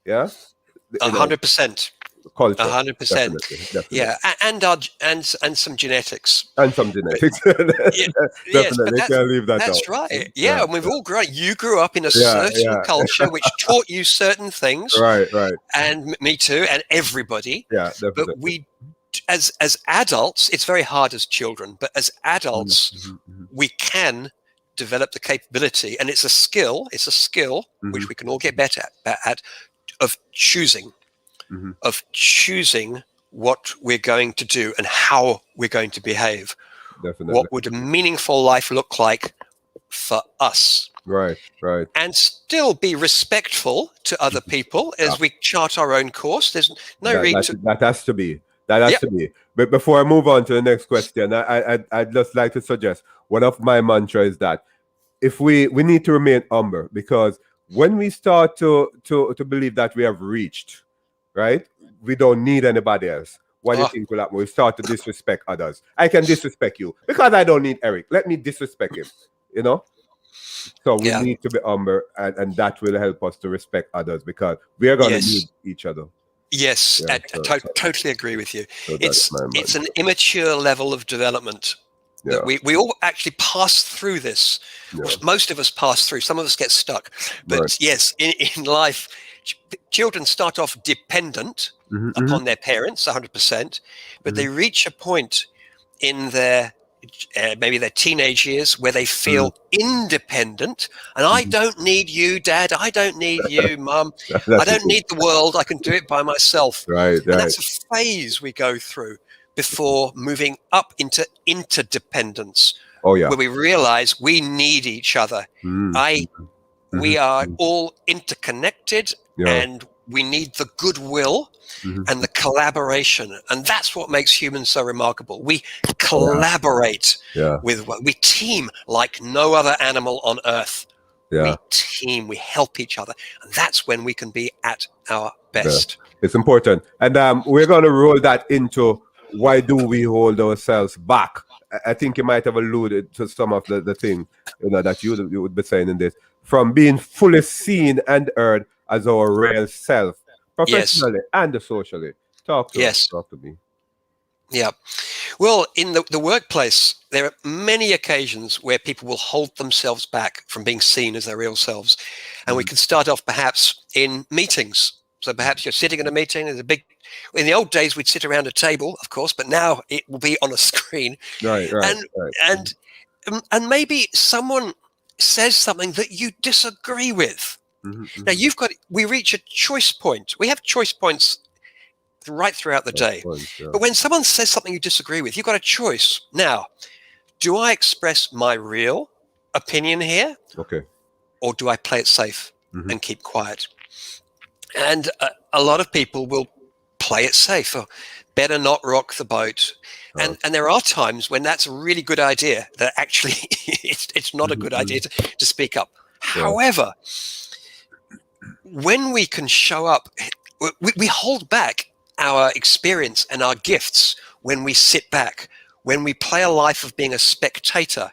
100%. culture. 100%. Definitely. Yeah, and some genetics. And some genetics. Yeah, yes, but Definitely, can't leave that out. that's right. Yeah, Yeah, and we've all grown. You grew up in a yeah, certain yeah. culture which taught you certain things, Right, right. and me too, and everybody. Yeah, But definitely. as adults, it's very hard as children. But as adults, Mm-hmm. we can develop the capability, and it's a skill. It's a skill which we can all get better at of choosing, Mm-hmm. of choosing what we're going to do and how we're going to behave. Definitely. What would a meaningful life look like for us? Right, right. And still be respectful to other people Yeah. as we chart our own course. There's no reason to. That has to be. That has Yep. to be. But before I move on to the next question, I'd just like to suggest one of my mantra is that if we need to remain humble, because when we start to believe that we have reached, right, we don't need anybody else. What do you Oh, think will happen? We start to disrespect others. I can disrespect you because I don't need Eric. Let me disrespect him. You know. So we yeah. need to be humble, and that will help us to respect others because we are going to need Yes. each other. Yes. Yeah. Totally agree with you. So that's my It's mantra. an immature level of development Yeah. that we all actually pass through this. Yeah. Most of us pass through. Some of us get stuck. But Right. yes, in life, children start off dependent Mm-hmm, upon their parents, 100%, but they reach a point in their maybe their teenage years where they feel independent. And I don't need you, Dad. I don't need you, Mum. I That's don't it. need the world. I can do it by myself. Right. And Right. that's a phase we go through before moving up into interdependence, Oh yeah. where we realize we need each other. We are all interconnected, Yeah. and we need the goodwill Mhm. and the collaboration. And that's what makes humans so remarkable. We Oh, collaborate yeah. we team like no other animal on earth. Yeah. We team, we help each other. And that's when we can be at our best. It's important. And we're going to roll that into why do we hold ourselves back? I think you might have alluded to some of the thing, that you would be saying in this, from being fully seen and heard as our real self, Yes. professionally and socially. Talk to us. Yes. Talk to me. Yeah. Well, in the workplace, there are many occasions where people will hold themselves back from being seen as their real selves. And we can start off perhaps in meetings. So perhaps you're sitting in a meeting, there's a big, in the old days, we'd sit around a table, of course, but now it will be on a screen. Right. And maybe someone says something that you disagree with. Mm-hmm. Now we reach a choice point. We have choice points right throughout the day. Yeah. But when someone says something you disagree with, you've got a choice. Now, do I express my real opinion here? Okay. Or do I play it safe and keep quiet? And a lot of people will play it safe, or better not rock the boat. And there are times when that's a really good idea, that actually it's not a good idea to speak up. Yeah. However, when we can show up, we hold back our experience and our gifts when we sit back, when we play a life of being a spectator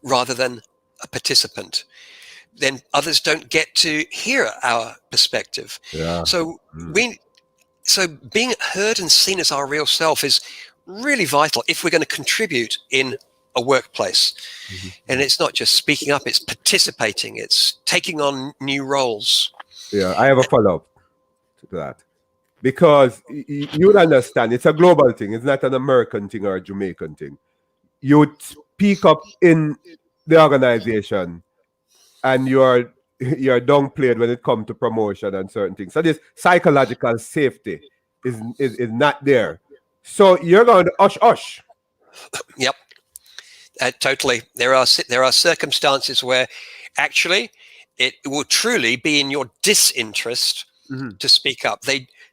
rather than a participant. Then others don't get to hear our perspective. Yeah. So being heard and seen as our real self is really vital if we're going to contribute in a workplace. And it's not just speaking up, it's participating, it's taking on new roles. Yeah, I have a follow-up to that. Because you would understand, it's a global thing. It's not an American thing or a Jamaican thing. You would speak up in the organization, and you're downplayed when it comes to promotion and certain things. So this psychological safety is not there. So you're going to hush. Yep, totally. There are circumstances where actually it will truly be in your disinterest to speak up.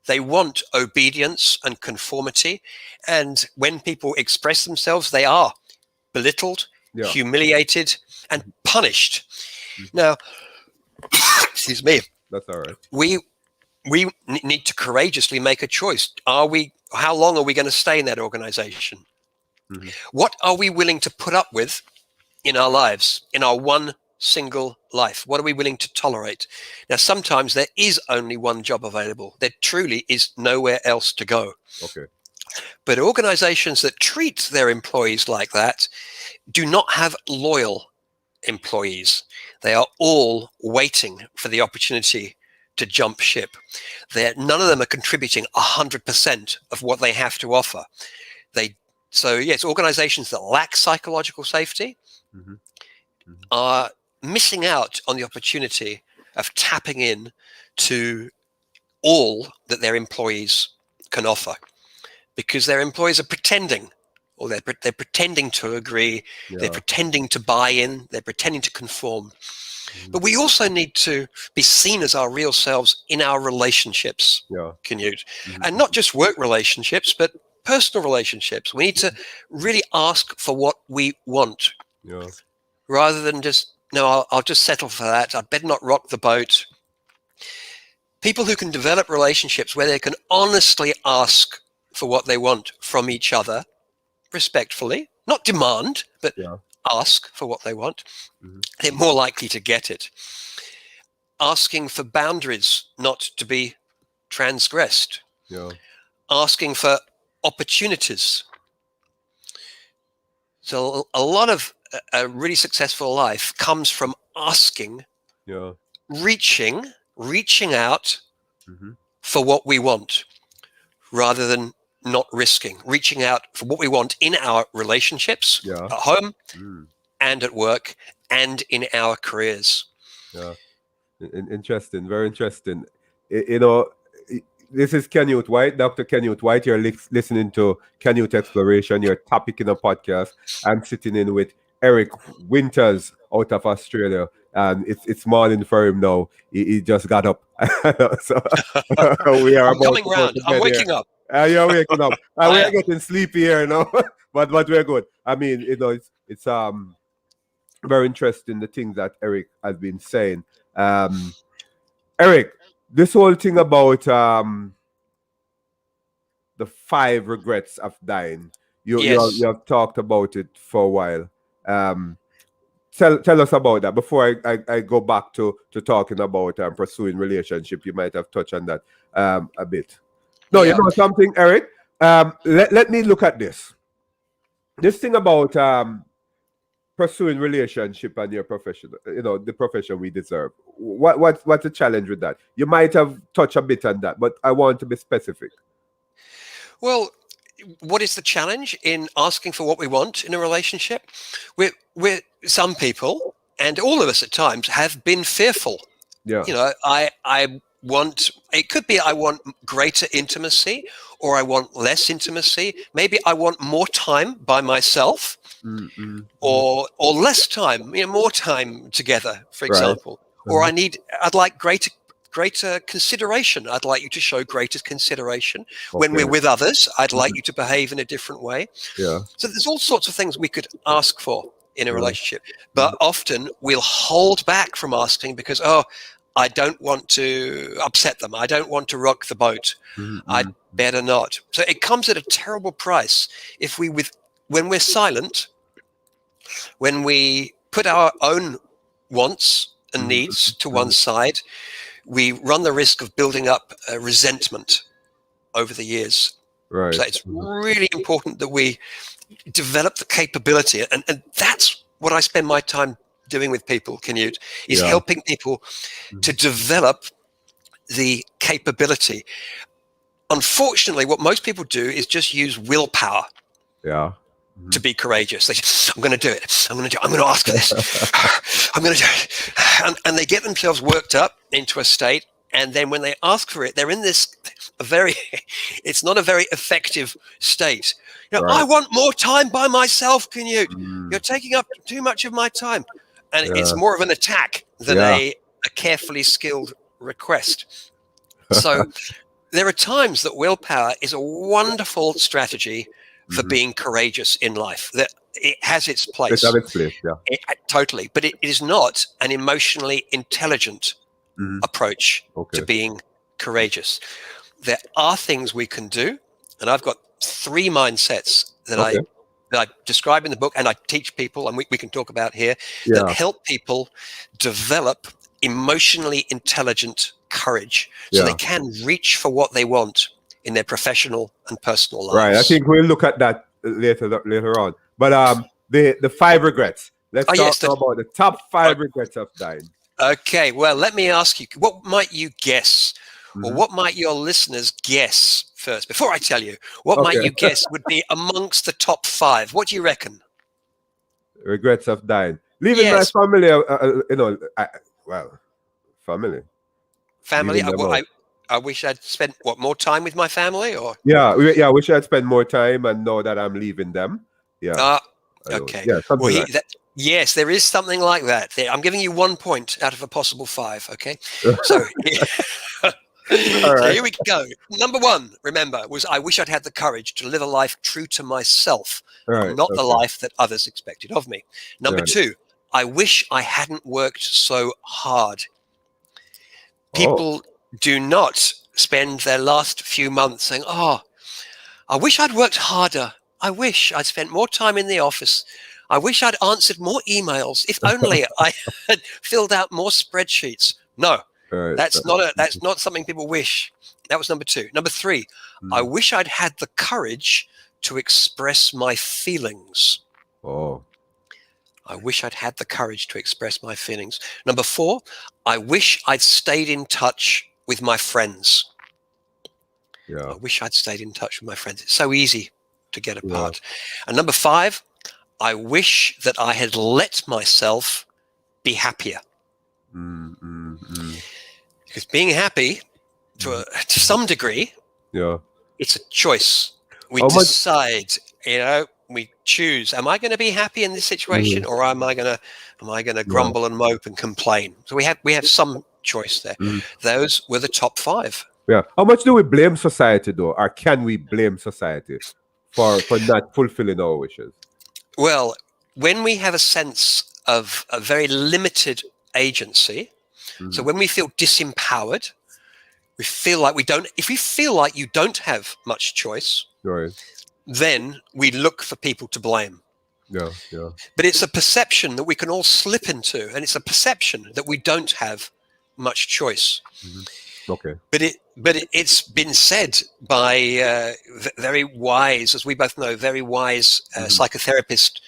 They want obedience and conformity, and when people express themselves, they are belittled, humiliated, and punished. Now, excuse me. That's all right. We need to courageously make a choice. How long are we going to stay in that organization? What are we willing to put up with in our lives, in our one single life? What are we willing to tolerate? Now, sometimes there is only one job available. There truly is nowhere else to go. Okay. But organizations that treat their employees like that do not have loyal employees. They are all waiting for the opportunity to jump ship. None of them are contributing 100% of what they have to offer. So yes, organizations that lack psychological safety are missing out on the opportunity of tapping in to all that their employees can offer, because their employees are pretending, or they're pretending to agree, they're pretending to buy in, they're pretending to conform. But we also need to be seen as our real selves in our relationships, Canute, and not just work relationships, but personal relationships. We need to really ask for what we want, rather than just, no, I'll just settle for that. I better not rock the boat. People who can develop relationships where they can honestly ask for what they want from each other, respectfully, not demand, but ask for what they want, they're more likely to get it. Asking for boundaries not to be transgressed. Asking for opportunities. So a lot of a really successful life comes from asking, reaching out for what we want, rather than not risking, reaching out for what we want in our relationships, at home and at work and in our careers. Interesting, very interesting. You know, this is Canute White, Dr. Canute White. You're listening to Canute Exploration, your topic in a podcast. I'm sitting in with Eric Winters out of Australia, and it's morning for him now. He just got up. So we are I'm about coming to go round. to I'm bed here. waking up. You're waking up. We I are am. getting sleepy here now, but we're good. I mean, you know, it's very interesting the things that Eric has been saying. Eric, this whole thing about the 5 regrets of dying, you have talked about it for a while. Tell us about that before I go back to talking about pursuing relationship. You might have touched on that a bit. No, you know something, Eric. Let me look at this. This thing about pursuing relationship and your profession, you know, the profession we deserve. What's the challenge with that? You might have touched a bit on that, but I want to be specific. Well, what is the challenge in asking for what we want in a relationship? We're some people, and all of us at times, have been fearful. You know, I want, it could be I want greater intimacy, or I want less intimacy. Maybe I want more time by myself, or less time, you know, more time together, for example. Or I'd like greater consideration. I'd like you to show greater consideration. When we're with others, I'd like you to behave in a different way. So there's all sorts of things we could ask for in a relationship, but often we'll hold back from asking because, I don't want to upset them. I don't want to rock the boat. I'd better not. So it comes at a terrible price if when we're silent, when we put our own wants and needs to one side, we run the risk of building up resentment over the years. So it's really important that we develop the capability, and that's what I spend my time doing with people, Canute, is helping people to develop the capability. Unfortunately, what most people do is just use willpower to be courageous. They say, I'm going to do it. I'm going to ask for this. I'm going to do it. And they get themselves worked up into a state. And then when they ask for it, they're in this it's not a very effective state. You know, I want more time by myself, Canute. You're taking up too much of my time. And it's more of an attack than a carefully skilled request. So there are times that willpower is a wonderful strategy for being courageous in life. That it has its place. Totally. But it is not an emotionally intelligent approach to being courageous. There are things we can do, and I've got 3 mindsets that I that I describe in the book and I teach people, and we can talk about here, that help people develop emotionally intelligent courage so they can reach for what they want in their professional and personal lives. Right. I think we'll look at that later on. But the 5 regrets. Let's talk about the top 5 regrets of dying. Okay. Well, let me ask you, what might you guess? Or what might your listeners guess first? Before I tell you, what might you guess would be amongst the top 5? What do you reckon? Regrets of dying. Leaving my family, family. Family. I wish I'd spent more time with my family, or I wish I'd spent more time, and know that I'm leaving them. Okay. Yeah, something like that. Yes, there is something like that. I'm giving you 1 point out of a possible 5. Okay, so. So here we go. Number 1, remember, was I wish I'd had the courage to live a life true to myself, not the life that others expected of me. Number 2, I wish I hadn't worked so hard. People do not spend their last few months saying, I wish I'd worked harder. I wish I'd spent more time in the office. I wish I'd answered more emails. If only I had filled out more spreadsheets. No. That's not something people wish. That was number 2. Number 3, I wish I'd had the courage to express my feelings. I wish I'd had the courage to express my feelings. Number 4, I wish I'd stayed in touch with my friends. I wish I'd stayed in touch with my friends. It's so easy to get apart. And number 5, I wish that I had let myself be happier. Because being happy, to some degree, it's a choice. We decide, we choose. Am I going to be happy in this situation, or am I going to grumble and mope and complain? So we have some choice there. Those were the top 5. Yeah. How much do we blame society, though, or can we blame society for not fulfilling our wishes? Well, when we have a sense of a very limited agency. So when we feel disempowered, we feel like we don't. If we feel like you don't have much choice, then we look for people to blame. But it's a perception that we can all slip into, and it's a perception that we don't have much choice. But it's been said by very wise, as we both know, very wise psychotherapist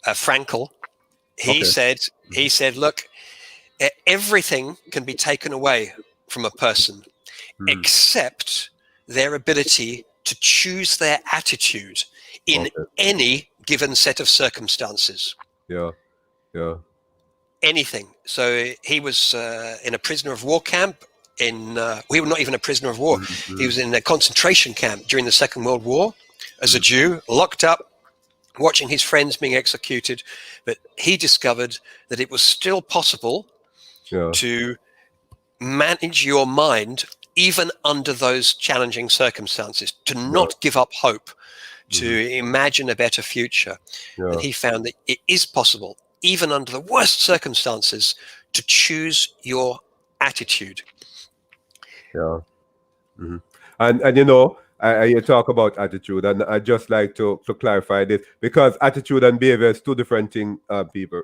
Frankl. He said, look. Everything can be taken away from a person except their ability to choose their attitude in any given set of circumstances. Anything. So he was in a prisoner of war camp we were not even a prisoner of war. He was in a concentration camp during the Second World War as a Jew, locked up, watching his friends being executed. But he discovered that it was still possible to manage your mind even under those challenging circumstances, to not give up hope, to imagine a better future. And he found that it is possible, even under the worst circumstances, to choose your attitude. And you talk about attitude, and I just like to clarify this, because attitude and behavior is 2 different things, people.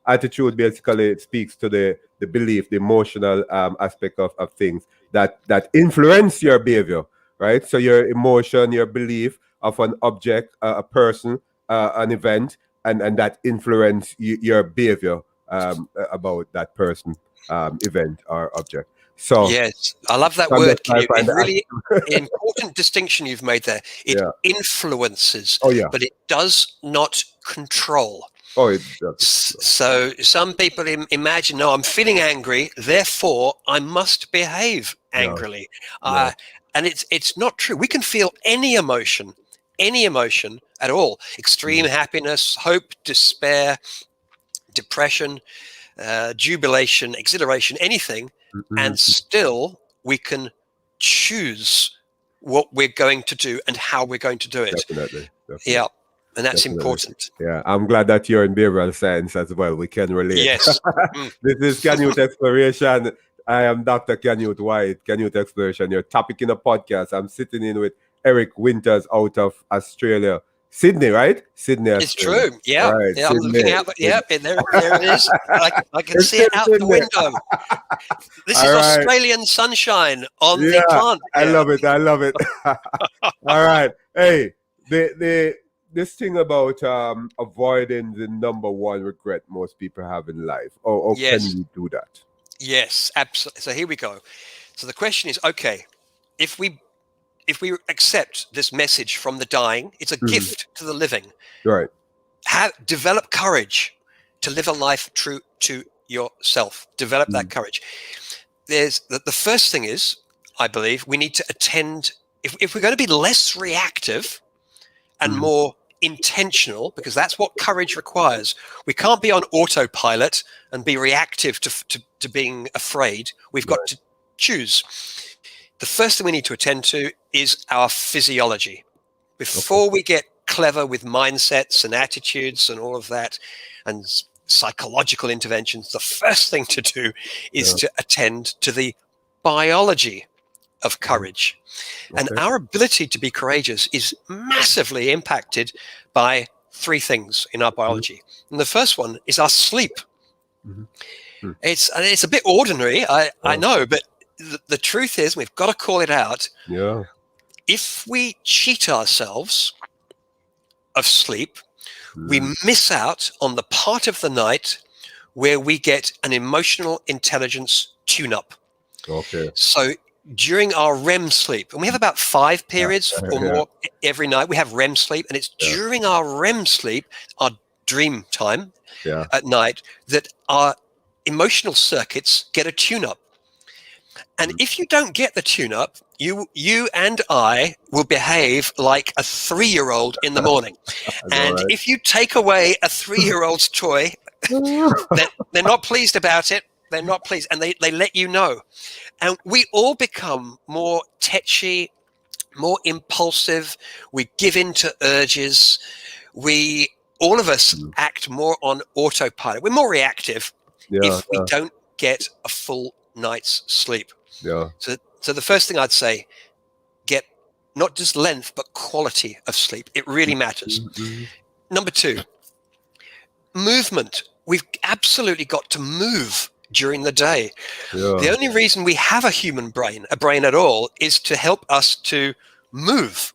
Attitude basically speaks to the belief, the emotional aspect of things that influence your behavior, right? So your emotion, your belief of an object, a person, an event, and that influence your behavior about that person, event, or object. So yes, I love that word, Canute. It's really an important distinction you've made there. It influences, but it does not control. So some people imagine, no, I'm feeling angry, therefore I must behave angrily. And it's not true. We can feel any emotion at all. Extreme happiness, hope, despair, depression, jubilation, exhilaration, anything. And still we can choose what we're going to do and how we're going to do it. Definitely. Yeah. And that's important. Yeah, I'm glad that you're in behavioral science as well. We can relate. Yes. This is Canute Exploration. I am Dr. Canute White, Canute Exploration, your topic in a podcast. I'm sitting in with Eric Winters out of Australia. Sydney, right? Sydney, It's Australia. true. Yeah. All right, Yeah. I'm Sydney. looking out. Yeah. There it is. I can It's see it out the Sydney. window. This All is right. Australian sunshine on the Yeah, plant I here. love it. I love it. All right. Hey, the this thing about avoiding the number one regret most people have in life. Or can Yes. you do that? Yes. Absolutely. So here we go. So the question is, okay, if we accept this message from the dying, it's a gift to the living. Right. Develop courage to live a life true to yourself. Develop that courage. There's the first thing is, I believe, we need to attend. If we're going to be less reactive and more intentional, because that's what courage requires. We can't be on autopilot and be reactive to being afraid. We've got to choose. The first thing we need to attend to is our physiology. Before we get clever with mindsets and attitudes and all of that and psychological interventions, the first thing to do is to attend to the biology of courage. And our ability to be courageous is massively impacted by three things in our biology. And the first one is our sleep. It's a bit ordinary, I know, but the truth is, we've got to call it out. Yeah. If we cheat ourselves of sleep, we miss out on the part of the night where we get an emotional intelligence tune-up. Okay. So during our REM sleep, and we have about 5 periods or more every night, we have REM sleep, and it's during our REM sleep, our dream time at night, that our emotional circuits get a tune-up. And if you don't get the tune-up, you and I will behave like a 3-year-old in the morning. And if you take away a 3-year-old's toy, they're not pleased about it. They're not pleased, and they let you know. And we all become more tetchy, more impulsive. We give in to urges. All of us act more on autopilot. We're more reactive if we don't get a full night's sleep. Yeah. So the first thing I'd say, get not just length, but quality of sleep. It really matters. Number 2, movement. We've absolutely got to move during the day. The only reason we have a human brain, a brain at all, is to help us to move.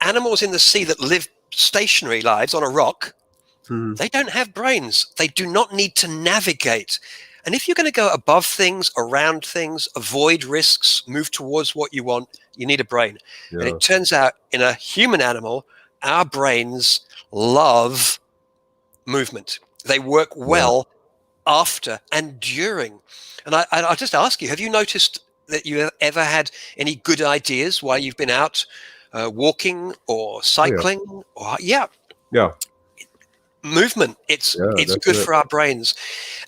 Animals in the sea that live stationary lives on a rock, they don't have brains. They do not need to navigate. And if you're going to go above things, around things, avoid risks, move towards what you want, you need a brain. And it turns out in a human animal, our brains love movement. They work well after and during. And I'll just ask you, have you noticed that you have ever had any good ideas while you've been out walking or cycling? Movement. It's good for our brains.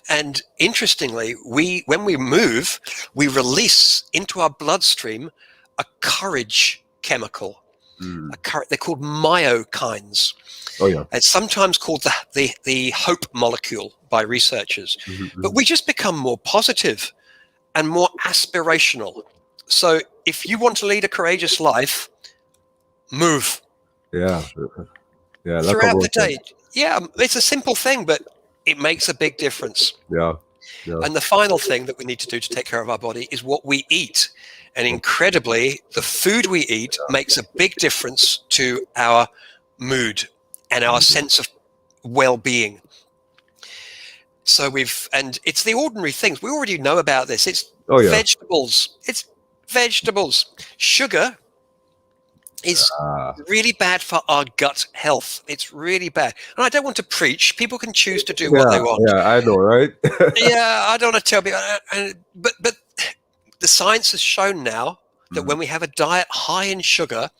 And interestingly, when we move, we release into our bloodstream a courage chemical. They're called myokines. It's sometimes called the hope molecule by researchers. But we just become more positive and more aspirational. So if you want to lead a courageous life, move. Throughout the day. It's a simple thing, but it makes a big difference. And the final thing that we need to do to take care of our body is what we eat. And incredibly, the food we eat makes a big difference to our mood and our sense of well-being. So and it's the ordinary things. We already know about this. It's vegetables. It's vegetables. Sugar is really bad for our gut health. It's really bad. And I don't want to preach. People can choose to do what they want. I know, right? I don't want to tell people. But the science has shown now that when we have a diet high in sugar,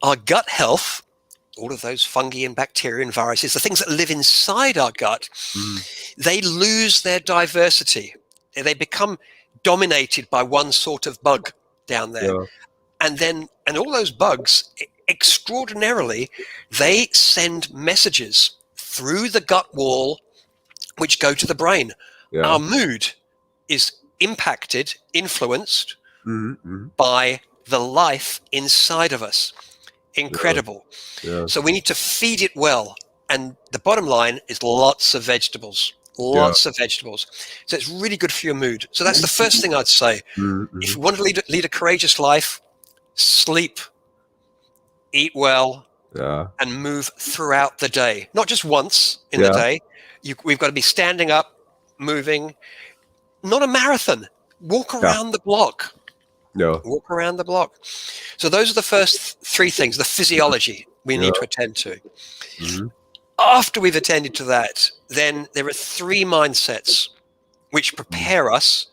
our gut health, all of those fungi and bacteria and viruses, the things that live inside our gut, they lose their diversity. They become dominated by one sort of bug down there. And all those bugs, extraordinarily, they send messages through the gut wall, which go to the brain. Our mood is impacted, influenced by the life inside of us. Incredible. Yeah. So we need to feed it well. And the bottom line is lots of vegetables. Lots of vegetables. So it's really good for your mood. So that's the first thing I'd say. Mm-hmm. If you want to lead a courageous life, sleep, eat well, Yeah. and move throughout the day. Not just once in the Yeah. day. We've got to be standing up, moving. Not a marathon. Walk Yeah. around the block. Yeah. Walk around the block. So those are the first three things, the physiology we need to attend to. Mm-hmm. After we've attended to that, then there are three mindsets which prepare us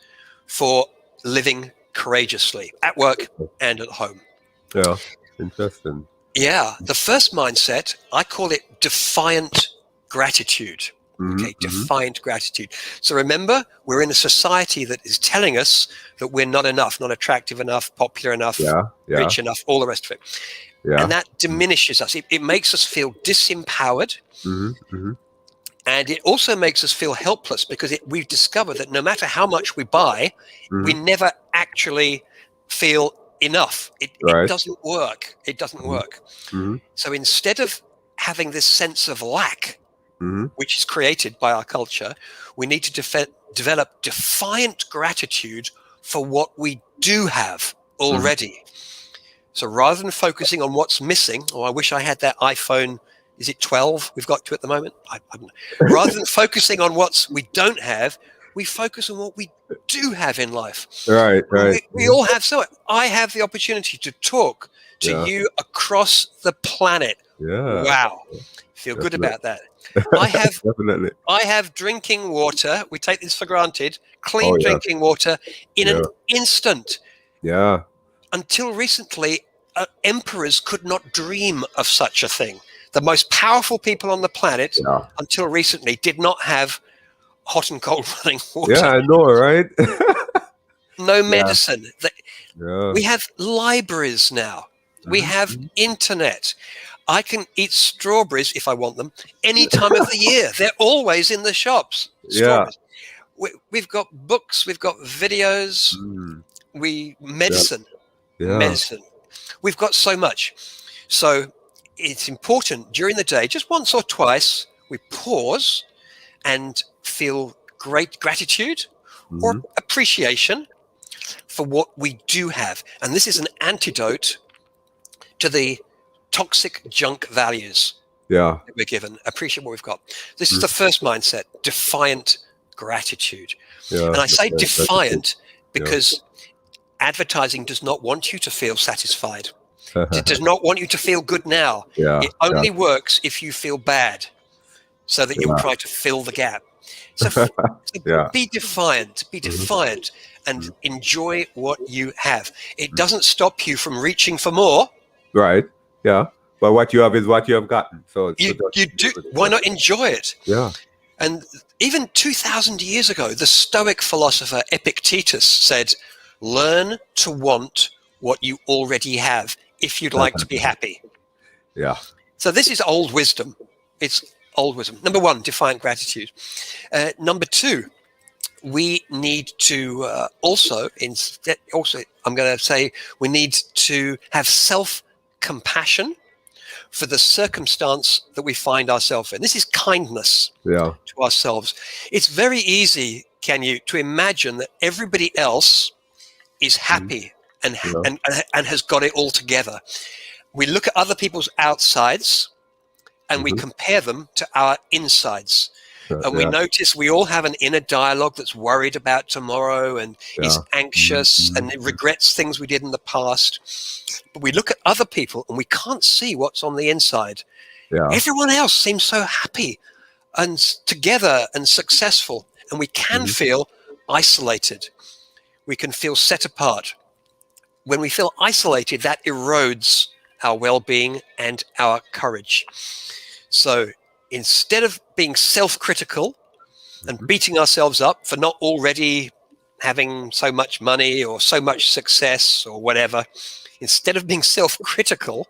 for living courageously at work and at home. Yeah. Interesting. Yeah. The first mindset, I call it defiant gratitude. Okay, defiant gratitude. So remember, we're in a society that is telling us that we're not enough, not attractive enough, popular enough, rich enough, all the rest of it. Yeah. And that diminishes us. It makes us feel disempowered. And it also makes us feel helpless because we've discovered that no matter how much we buy, we never actually feel enough. It doesn't work. It doesn't work. So instead of having this sense of lack, which is created by our culture, we need to develop defiant gratitude for what we do have already. So rather than focusing on what's missing, I wish I had that iPhone, is it 12 we've got to at the moment? I don't know. Rather than focusing on what we don't have, we focus on what we do have in life. Right. We all have so. I have the opportunity to talk to you across the planet. Yeah. Wow. Feel good about that. I have drinking water. We take this for granted. Clean drinking water in an instant. Yeah. Until recently, emperors could not dream of such a thing. The most powerful people on the planet, until recently, did not have hot and cold running water. Yeah, I know, right? No medicine. We have libraries now. We have internet. I can eat strawberries if I want them any time of the year. They're always in the shops. Strawberries. We've got books. We've got videos. Medicine. Medicine. We've got so much. So it's important during the day, just once or twice, we pause and feel great gratitude or appreciation for what we do have. And this is an antidote to the toxic junk values that we're given. Appreciate what we've got. This is the first mindset, defiant gratitude. And I say defiant because advertising does not want you to feel satisfied. It does not want you to feel good now. It only works if you feel bad so that you'll try to fill the gap. So be defiant, and enjoy what you have. It doesn't stop you from reaching for more. Right. Yeah. But what you have is what you have gotten. So you do. Why not enjoy it? Yeah. And even 2,000 years ago, the Stoic philosopher Epictetus said, learn to want what you already have if you'd like to be happy. Yeah. So this is old wisdom. It's old wisdom. Number one, defiant gratitude. Number two, we need to also, I'm going to say we need to have self-compassion for the circumstance that we find ourselves in. This is kindness to ourselves. It's very easy, Canute, to imagine that everybody else is happy and has got it all together. We look at other people's outsides and we compare them to our insides. And we notice we all have an inner dialogue that's worried about tomorrow and is anxious and it regrets things we did in the past. But we look at other people and we can't see what's on the inside. Everyone else seems so happy and together and successful. And we can feel isolated. We can feel set apart. When we feel isolated, that erodes our well-being and our courage. So instead of being self-critical and beating ourselves up for not already having so much money or so much success or whatever, instead of being self-critical,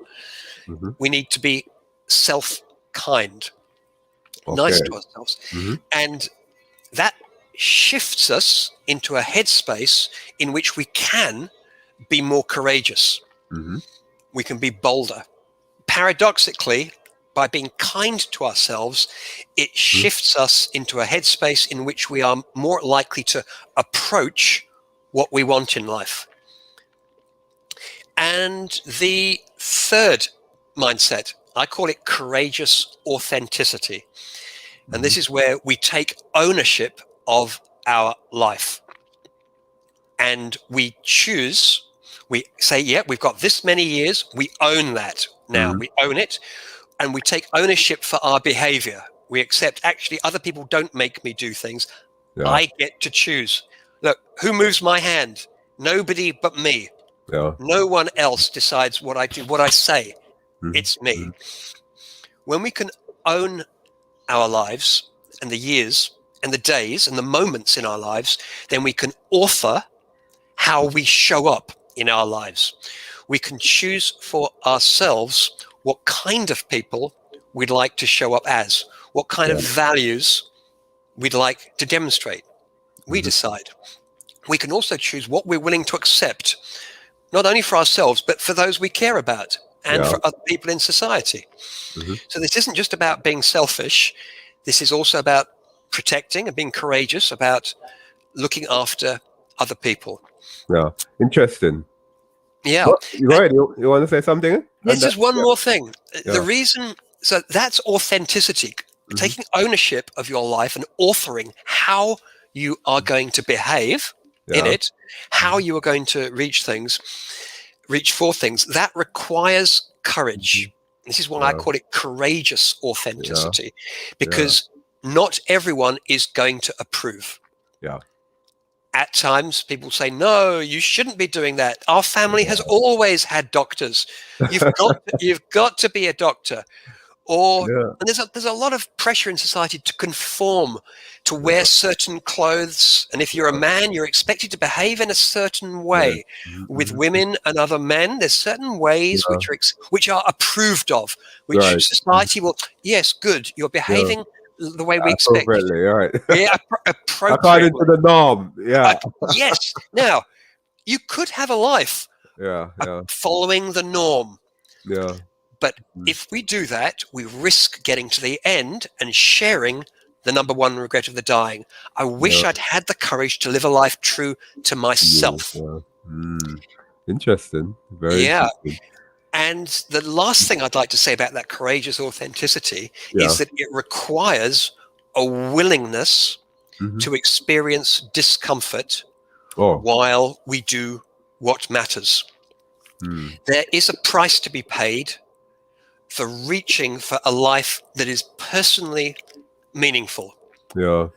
we need to be self-kind, nice to ourselves. And that shifts us into a headspace in which we can be more courageous. Mm-hmm. We can be bolder. Paradoxically, by being kind to ourselves, it shifts us into a headspace in which we are more likely to approach what we want in life. And the third mindset, I call it courageous authenticity. And this is where we take ownership of our life. And we choose, we say, yeah, we've got this many years, we own that now, we own it, and we take ownership for our behavior. We accept, actually, other people don't make me do things. Yeah. I get to choose. Look, who moves my hand? Nobody but me. Yeah. No one else decides what I do, what I say. It's me. When we can own our lives and the years and the days and the moments in our lives, then we can author how we show up in our lives. We can choose for ourselves what kind of people we'd like to show up as, what kind of values we'd like to demonstrate. We decide. We can also choose what we're willing to accept, not only for ourselves, but for those we care about and for other people in society. So this isn't just about being selfish. This is also about protecting and being courageous, about looking after other people. Yeah. Interesting. Yeah. Well, you want to say something? There's just one more thing. Yeah. The reason, so that's authenticity, taking ownership of your life and authoring how you are going to behave in it, how you are going to reach for things. That requires courage. This is why I call it courageous authenticity, because not everyone is going to approve. Yeah. At times, people say, no, you shouldn't be doing that. Our family has always had doctors. You've got to be a doctor. And there's a lot of pressure in society to conform, to wear certain clothes. And if you're a man, you're expected to behave in a certain way. With women and other men, there's certain ways which are approved of, which society will, yes, good, you're behaving the way we expect. Appropriately, right. Yeah, appropriately. According to the norm, yes. Now, you could have a life following the norm. Yeah. But if we do that, we risk getting to the end and sharing the number one regret of the dying. I wish I'd had the courage to live a life true to myself. Interesting. Very interesting. And the last thing I'd like to say about that courageous authenticity is that it requires a willingness to experience discomfort while we do what matters. There is a price to be paid for reaching for a life that is personally meaningful. Yeah.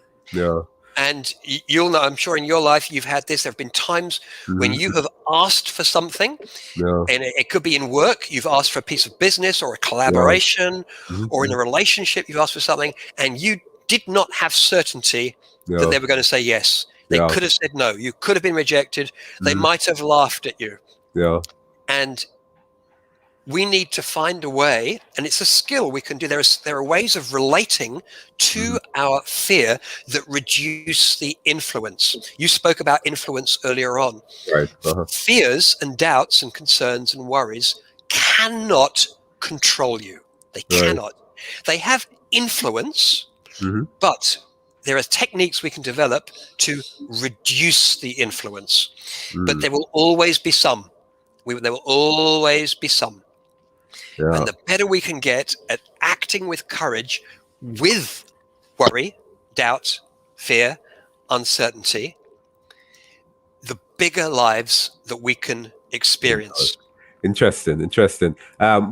And you'll know, I'm sure in your life you've had this. There have been times when you have asked for something, and it could be in work. You've asked for a piece of business or a collaboration, or in a relationship, you've asked for something, and you did not have certainty that they were going to say yes. They could have said no. You could have been rejected. They might have laughed at you. Yeah. And we need to find a way, and it's a skill we can do. There are ways of relating to our fear that reduce the influence. You spoke about influence earlier on. Right. Fears and doubts and concerns and worries cannot control you. They cannot. They have influence, but there are techniques we can develop to reduce the influence. But there will always be some. There will always be some. Yeah. And the better we can get at acting with courage, with worry, doubt, fear, uncertainty, the bigger lives that we can experience. Interesting.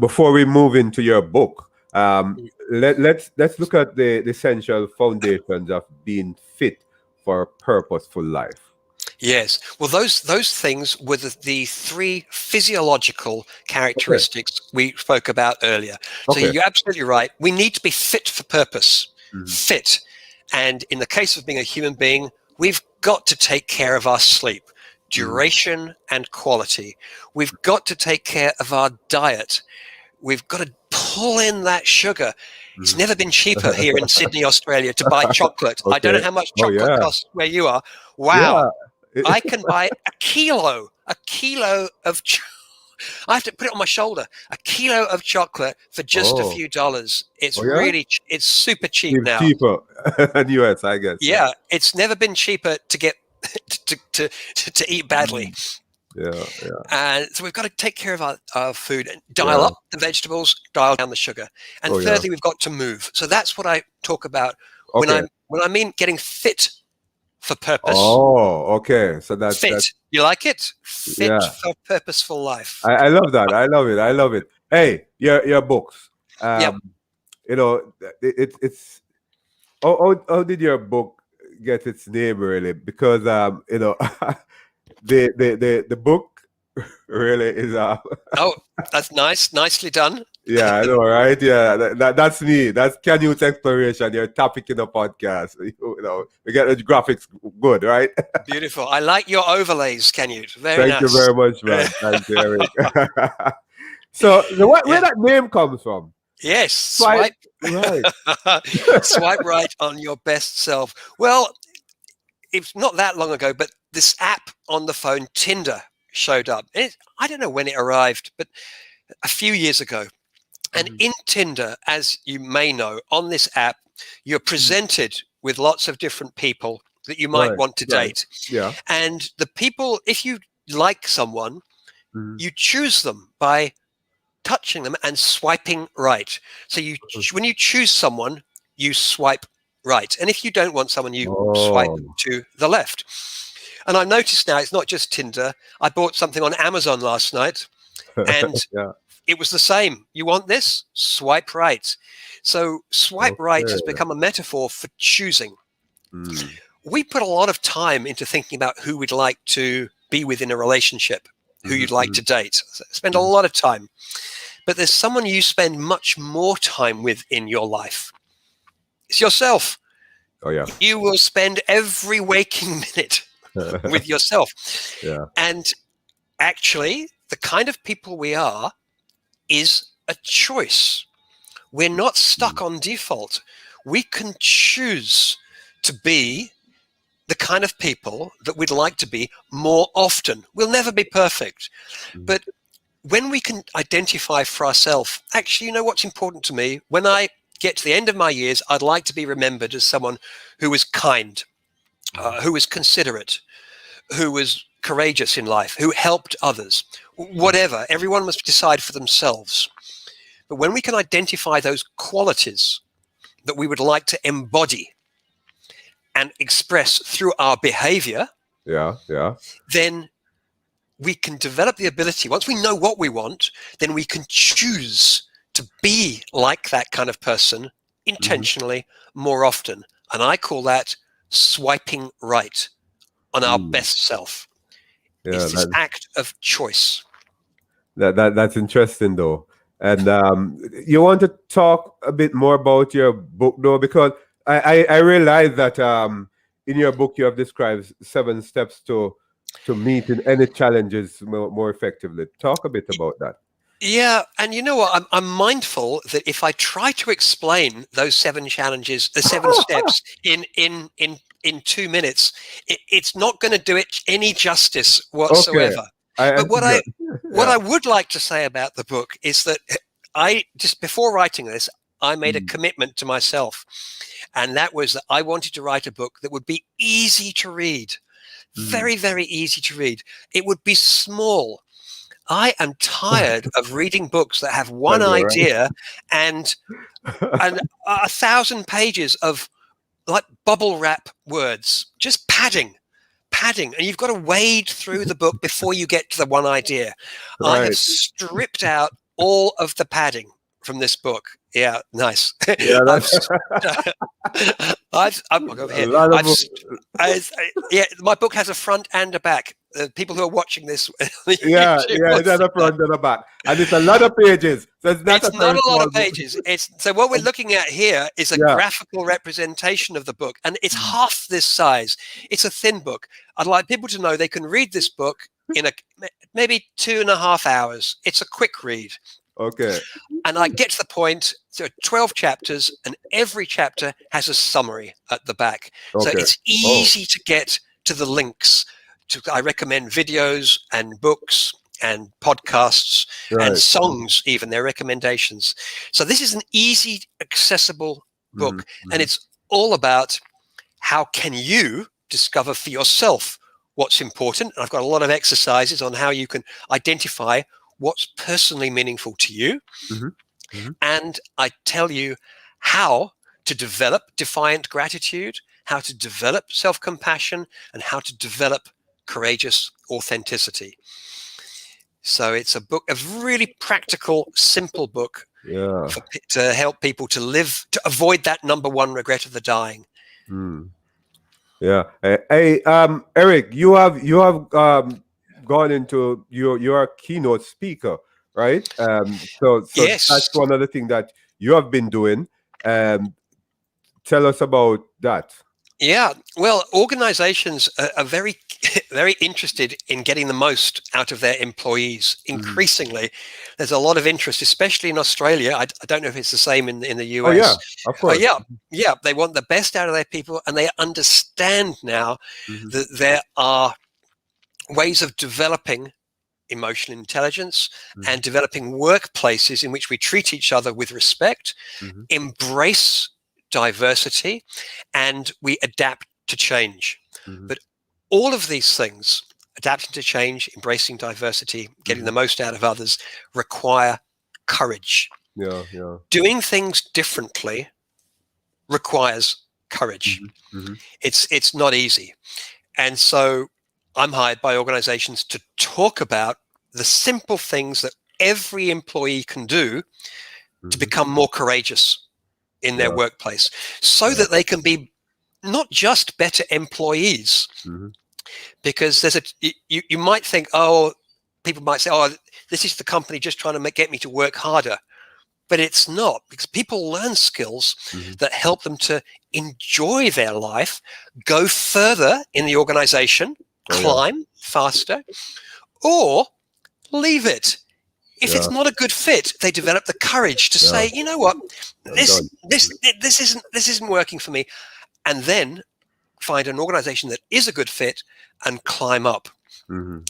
Before we move into your book, let's look at the essential foundations of being fit for a purposeful life. Yes. Well, those things were the three physiological characteristics we spoke about earlier. So you're absolutely right. We need to be fit for purpose, fit. And in the case of being a human being, we've got to take care of our sleep, duration and quality. We've got to take care of our diet. We've got to pull in that sugar. It's never been cheaper here in Sydney, Australia, to buy chocolate. I don't know how much chocolate costs where you are. Wow. I can buy a kilo of I have to put it on my shoulder. A kilo of chocolate for just a Oh, few dollars. It's oh yeah, really, it's super cheap it's now. cheaper in US, I guess. Yeah. Yeah, it's never been cheaper to get to eat badly. Mm. Yeah, yeah, And so we've got to take care of our food and dial yeah. up the vegetables, dial down the sugar. And Oh yeah. thirdly, we've got to move. So that's what I talk about when Okay. I mean getting fit for purpose. Oh, okay. So that Fit. You like it? Fit yeah. for purposeful life. I love that. I love it. I love it. Hey, your books. Yep. You know, it's how did your book get its name really? Because you know, the book really is Oh, that's nice. Nicely done. yeah, I know, right? Yeah, that's me. That's Canute's exploration. Your topic in the podcast. You know, we get the graphics good, right? Beautiful. I like your overlays, Canute. Very Thank you nice. very much, man. Thank you, Eric. So, where Yeah. that name comes from? Yes. Swipe right. Swipe right on your best self. Well, it's not that long ago, but this app on the phone, Tinder, showed up. I don't know when it arrived, but a few years ago. And in Tinder, as you may know, on this app, you're presented with lots of different people that you might Right, want to right. date. Yeah. And the people, if you like someone, Mhm. you choose them by touching them and swiping right. So when you choose someone, you swipe right. And if you don't want someone, you swipe Oh. to the left. And I've noticed now it's not just Tinder. I bought something on Amazon last night and Yeah. it was the same. You want this? Swipe right. So swipe right has Okay. become a metaphor for choosing. Mm. We put a lot of time into thinking about who we'd like to be with in a relationship, who you'd like to date. Spend a lot of time. But there's someone you spend much more time with in your life. It's yourself. Oh yeah. You will spend every waking minute with yourself. Yeah. And actually, the kind of people we are is a choice. We're not stuck on default. We can choose to be the kind of people that we'd like to be more often. We'll never be perfect. But when we can identify for ourselves, actually, you know what's important to me? When I get to the end of my years, I'd like to be remembered as someone who was kind, who was considerate, who was courageous in life, who helped others, whatever. Everyone must decide for themselves. But when we can identify those qualities that we would like to embody and express through our behavior, Yeah. Yeah. then we can develop the ability, once we know what we want, then we can choose to be like that kind of person intentionally more often. And I call that swiping right on our best self. Yeah. It's this act of choice. That's interesting though. And you want to talk a bit more about your book though, because I realize that in your book you have described 7 steps to meeting any challenges more effectively. Talk a bit about that. Yeah, and you know what? I'm mindful that if I try to explain those 7 challenges, the 7 steps in 2 minutes, it's not going to do it any justice Okay. whatsoever. But what I would like to say about the book is that I just before writing this, I made a commitment to myself, and that was that I wanted to write a book that would be easy to read, very, very easy to read. It would be small. I am tired of reading books that have one idea and 1,000 pages of like bubble wrap words, just padding, and you've got to wade through the book before you get to the one idea. I have stripped out all of the padding from this book. Yeah, nice. Yeah, I'll go over here. a lot of Yeah, my book has a front and a back. People who are watching this, yeah, it's at the front and the back, and it's a lot of pages. So it's not a lot of pages. So what we're looking at here is a graphical representation of the book, and it's half this size. It's a thin book. I'd like people to know they can read this book in maybe 2.5 hours. It's a quick read. Okay. And I get to the point. So 12 chapters, and every chapter has a summary at the back. So it's easy to get to the links I recommend videos and books and podcasts and Right. songs, even their recommendations. So this is an easy, accessible book, and it's all about how can you discover for yourself what's important. And I've got a lot of exercises on how you can identify what's personally meaningful to you. And I tell you how to develop defiant gratitude, how to develop self-compassion, and how to develop courageous authenticity. So it's a book, a really practical, simple book to help people to live, to avoid that number one regret of the dying. Yeah. Hey, Eric, you have gone into you're a keynote speaker, right? So Yes. that's one of the things that you have been doing. Tell us about that. Yeah, well, organizations are very, very interested in getting the most out of their employees. Increasingly, there's a lot of interest, especially in Australia. I don't know if it's the same in the US. Oh yeah, of course. Yeah, they want the best out of their people, and they understand now that there are ways of developing emotional intelligence and developing workplaces in which we treat each other with respect, embrace diversity, and we adapt to change. But all of these things, adapting to change, embracing diversity, getting the most out of others, require courage. Yeah. Doing things differently requires courage. It's not easy. And so I'm hired by organizations to talk about the simple things that every employee can do to become more courageous in their workplace, so that they can be not just better employees. Because there's you might think, people might say, this is the company just trying to get me to work harder. But it's not, because people learn skills that help them to enjoy their life, go further in the organization, climb faster, or leave it. If it's not a good fit, they develop the courage to say, you know what, this isn't working for me, and then find an organization that is a good fit and climb up. And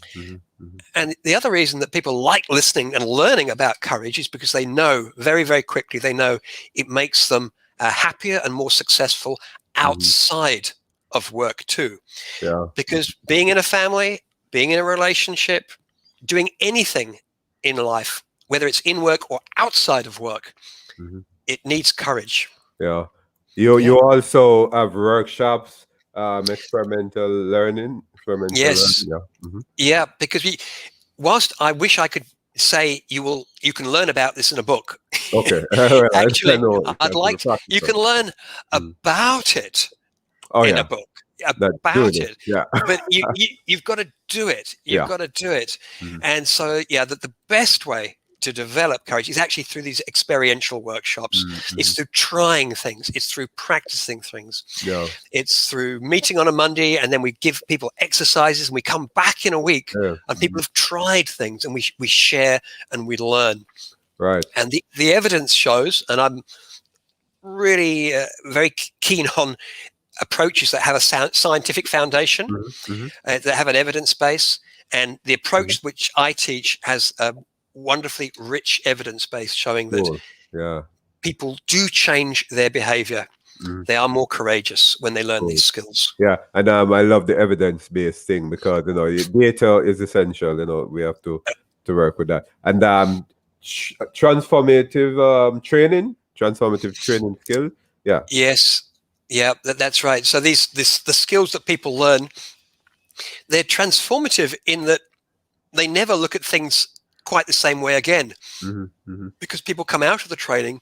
the other reason that people like listening and learning about courage is because they know very, very quickly, they know it makes them happier and more successful outside of work too. Because being in a family, being in a relationship, doing anything in life, whether it's in work or outside of work, it needs courage. You also have workshops, experimental learning. Yes. Yeah, because whilst I wish I could say you can learn about this in a book. Okay. Actually, I'd like you can learn about it in a book. About it. Yeah. But you've got to do it. You've got to do it. And so, the best way to develop courage is actually through these experiential workshops. It's through trying things. It's through practicing things. It's through meeting on a Monday, and then we give people exercises, and we come back in a week, and people have tried things, and we share and we learn. Right. And the evidence shows, and I'm really very keen on approaches that have a scientific foundation, that have an evidence base, and the approach which I teach has a wonderfully rich evidence base showing that people do change their behavior. They are more courageous when they learn these skills. Yeah, and I love the evidence-based thing, because data is essential. We have to work with that. And transformative training skill. Yeah. Yes. Yeah, that's right. So the skills that people learn, they're transformative in that they never look at things quite the same way again, because people come out of the training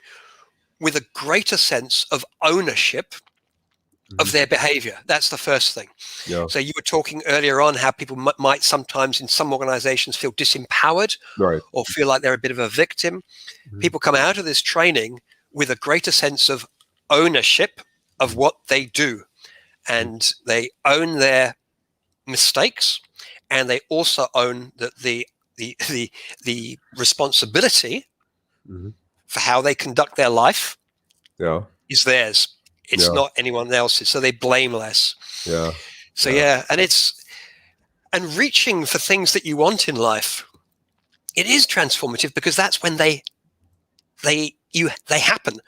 with a greater sense of ownership of their behavior. That's the first thing. So you were talking earlier on how people might sometimes in some organizations feel disempowered, or feel like they're a bit of a victim. People come out of this training with a greater sense of ownership of what they do, and they own their mistakes, and they also own the responsibility for how they conduct their life is theirs. It's not anyone else's. So they blame less. So and and reaching for things that you want in life, it is transformative because that's when they happen.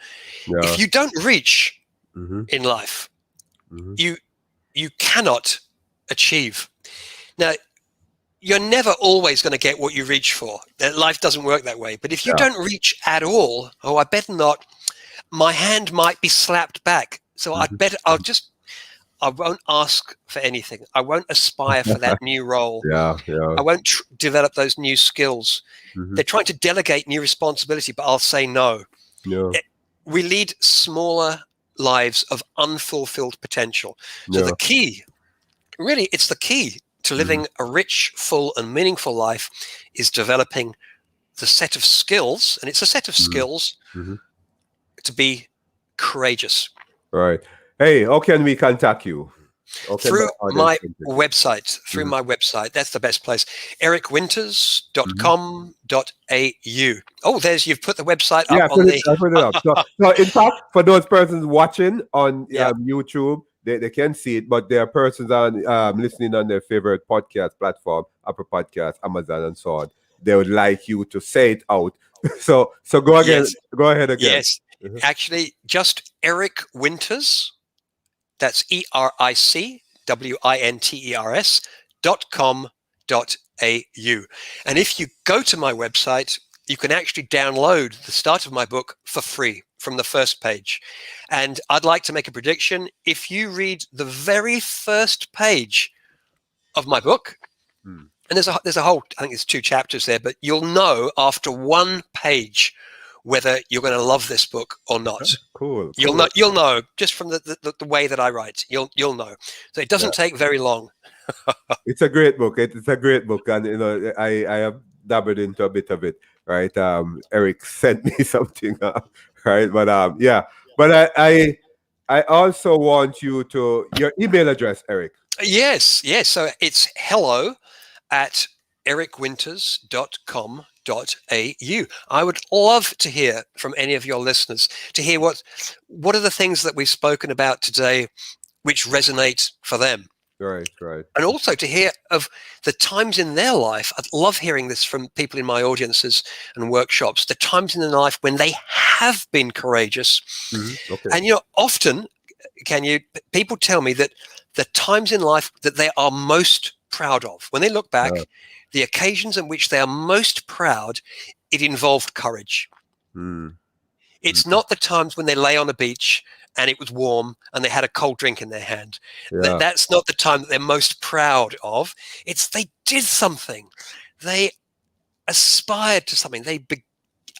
Yeah. If you don't reach Mm-hmm. in life, Mm-hmm. you cannot achieve. Now, you're never always going to get what you reach for. Life doesn't work that way. But if you don't reach at all, I better not. My hand might be slapped back. So I won't ask for anything. I won't aspire for that new role. Yeah. I won't develop those new skills. Mm-hmm. They're trying to delegate new responsibility, but I'll say no. Yeah. We lead smaller lives of unfulfilled potential. So the key, really, it's the key to living a rich, full, and meaningful life is developing the set of skills, and it's a set of skills to be courageous. Right. Hey, how can we contact you? Through my website. My website. That's the best place. ericwinters.com.au. Oh, you've put the website up on the... I put it up. So in fact, for those persons watching on YouTube, they can see it, but there are persons on listening on their favorite podcast platform, Apple Podcasts, Amazon, and so on. They would like you to say it out. So go again. Yes. Go ahead again. Yes. Actually, just Eric Winters. That's ERICWINTERS.com.au. And if you go to my website, you can actually download the start of my book for free from the first page. And I'd like to make a prediction. If you read the very first page of my book, and there's a whole, I think there's 2 chapters there, but you'll know after 1 page whether you're going to love this book or not. Cool. You'll know just from the way that I write. You'll know. So it doesn't take very long. It's a great book. It's a great book, and I have dabbled into a bit of it. Right. Eric sent me something. Right. But But I also want you to your email address, Eric. Yes. So it's hello@ericwinters.com.au. I would love to hear from any of your listeners, to hear what are the things that we've spoken about today which resonate for them. Right. And also to hear of the times in their life. I'd love hearing this from people in my audiences and workshops, the times in their life when they have been courageous. Okay. And often, people tell me that the times in life that they are most proud of, when they look back, the occasions in which they are most proud, it involved courage. It's not the times when they lay on a beach and it was warm and they had a cold drink in their hand. That's not the time that they're most proud of. It's they did something. They aspired to something. They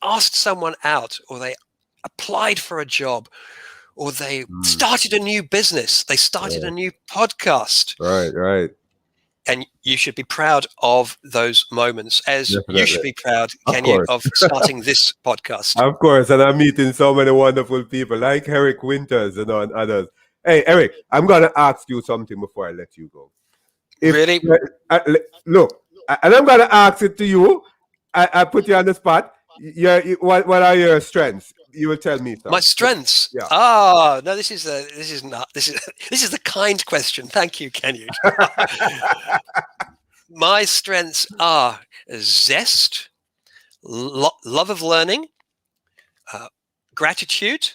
asked someone out, or they applied for a job, or they started a new business. They started a new podcast. Right. And you should be proud of those moments, as Definitely. you should be proud, of starting this podcast. Of course, and I'm meeting so many wonderful people like Eric Winters and others. Hey, Eric, I'm going to ask you something before I let you go. Really? Look, and I'm going to ask it to you. I put you on the spot. What are your strengths? You will tell me something. My strengths. Yeah. Oh no, this is the kind question. Thank you, Canute. My strengths are zest, love of learning, gratitude,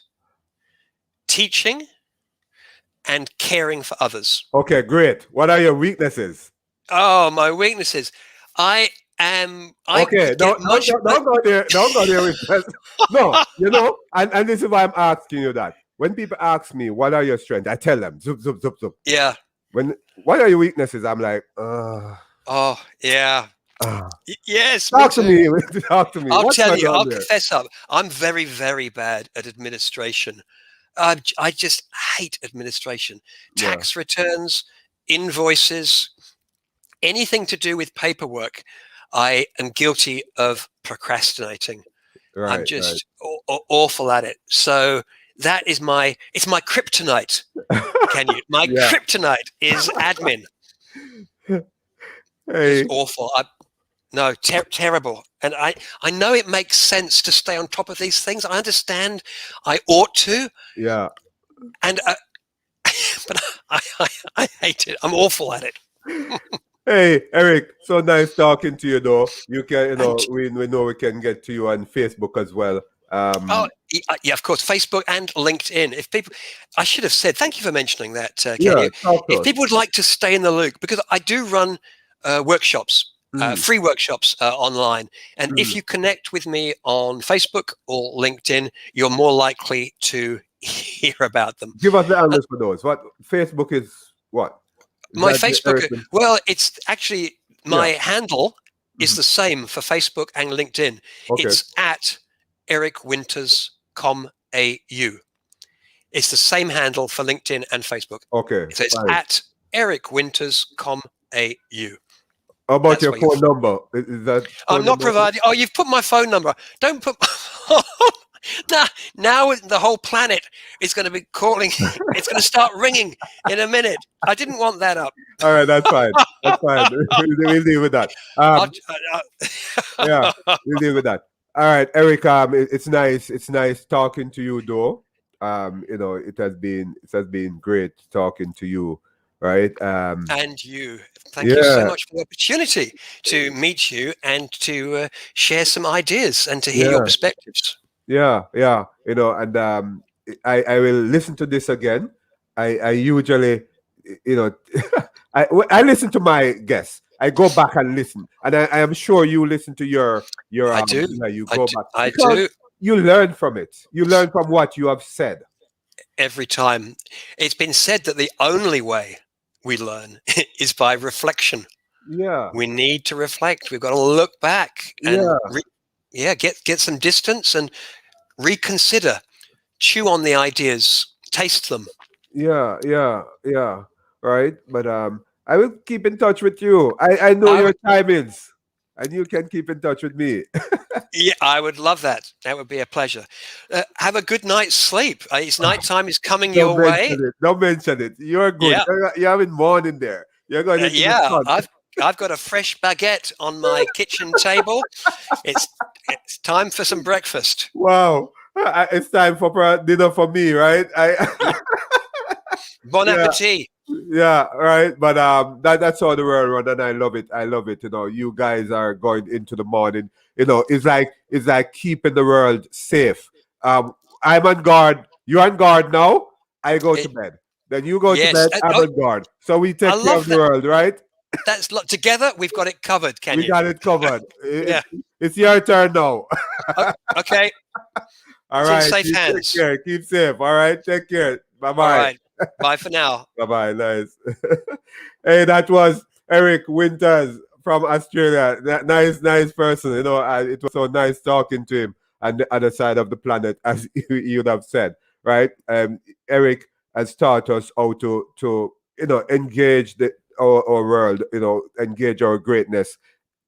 teaching, and caring for others. Okay, great. What are your weaknesses? Oh, my weaknesses. Don't go there. Don't go there with that. No, and this is why I'm asking you that. When people ask me, what are your strengths? I tell them, zup, zup, zup, zup. Yeah. What are your weaknesses? I'm like, Oh, yeah. Yes. Talk to me. Talk to me. I'll tell you, I'll confess up. I'm very, very bad at administration. I just hate administration. Tax returns, invoices, anything to do with paperwork. I am guilty of procrastinating. I'm just awful at it. So that is it's my kryptonite. My kryptonite is admin. It's awful. Terrible. And I know it makes sense to stay on top of these things. I understand I ought to. Yeah. And but I hate it. I'm awful at it. Hey, Hey, Eric, so nice talking to you, though. You can, And we know we can get to you on Facebook as well. oh, yeah, of course, Facebook and LinkedIn. If people, I should have said, thank you for mentioning that, Yeah, Canute. talk to If us. people would like to stay in the loop, because I do run workshops, Mm, free workshops online. And if mm. you connect with me on Facebook or LinkedIn, you're more likely to hear about them. Give us the Uh, angles for those. What Facebook is? What is my that? The Facebook, Eric? well, it's actually Yeah. my handle is Mhm. the same for Facebook and LinkedIn. Okay. It's at Eric Winters AU. It's the same handle for LinkedIn and Facebook. Okay. So it's Fine. at Eric Winters AU. How about That's your where you'll. phone number? Is that I'm phone not number? providing. Oh, you've put my phone number. Don't put. now, now the whole planet is going to be calling. It's going to start ringing in a minute. I didn't want that up. All right, that's fine. That's fine. We'll deal with that. I'll, Yeah, we'll deal with that. All right, Eric. It's nice. It's nice talking to you, though. It has been great talking to you. Right. and you. Thank you so Yeah. much for the opportunity to meet you and to share some ideas and to hear your Yeah. perspectives. Yeah. Yeah. And I will listen to this again. I usually, you know, I listen to my guests. I go back and listen, and I am sure you listen to your I do. yeah, you I go do. back I because do. you learn from it. You learn from what you have said. Every time. It's been said that the only way we learn is by reflection. Yeah. We need to reflect. We've got to look back and Yeah. yeah, get some distance and reconsider, chew on the ideas, taste them. Yeah. Yeah. Yeah. Right. But I will keep in touch with you. I know I your would, timings, and you can keep in touch with me. yeah, I would love that. That would be a pleasure. Have a good night's sleep. It's nighttime is coming Don't your way. mention it. Don't mention it. You're good. Yeah, You're having morning there. You're going into the yeah. sun. I've got a fresh baguette on my kitchen table. It's it's time for some breakfast. Wow. It's time for dinner for me, right? Bon Yeah, appetit. yeah, right. But that's how the world run, and I love it. I love it. You guys are going into the morning. It's like keeping the world safe. I'm on guard. You're on guard now. I go to It, bed. Then you go to yes. bed. I'm Oh, on guard. So we I take care of love the that. world, right? Together we've got it covered. Can We you? got it covered. Yeah. It's your turn now. Okay. All It's in right. safe You take hands. care. Keep safe. All right. Take care. Bye All bye. right. Bye for now. Bye bye. Nice. Hey, that was Eric Winters from Australia. Nice, nice person. It was so nice talking to him on the other side of the planet, as you would have said, right? Eric has taught us how to engage our world, engage our greatness,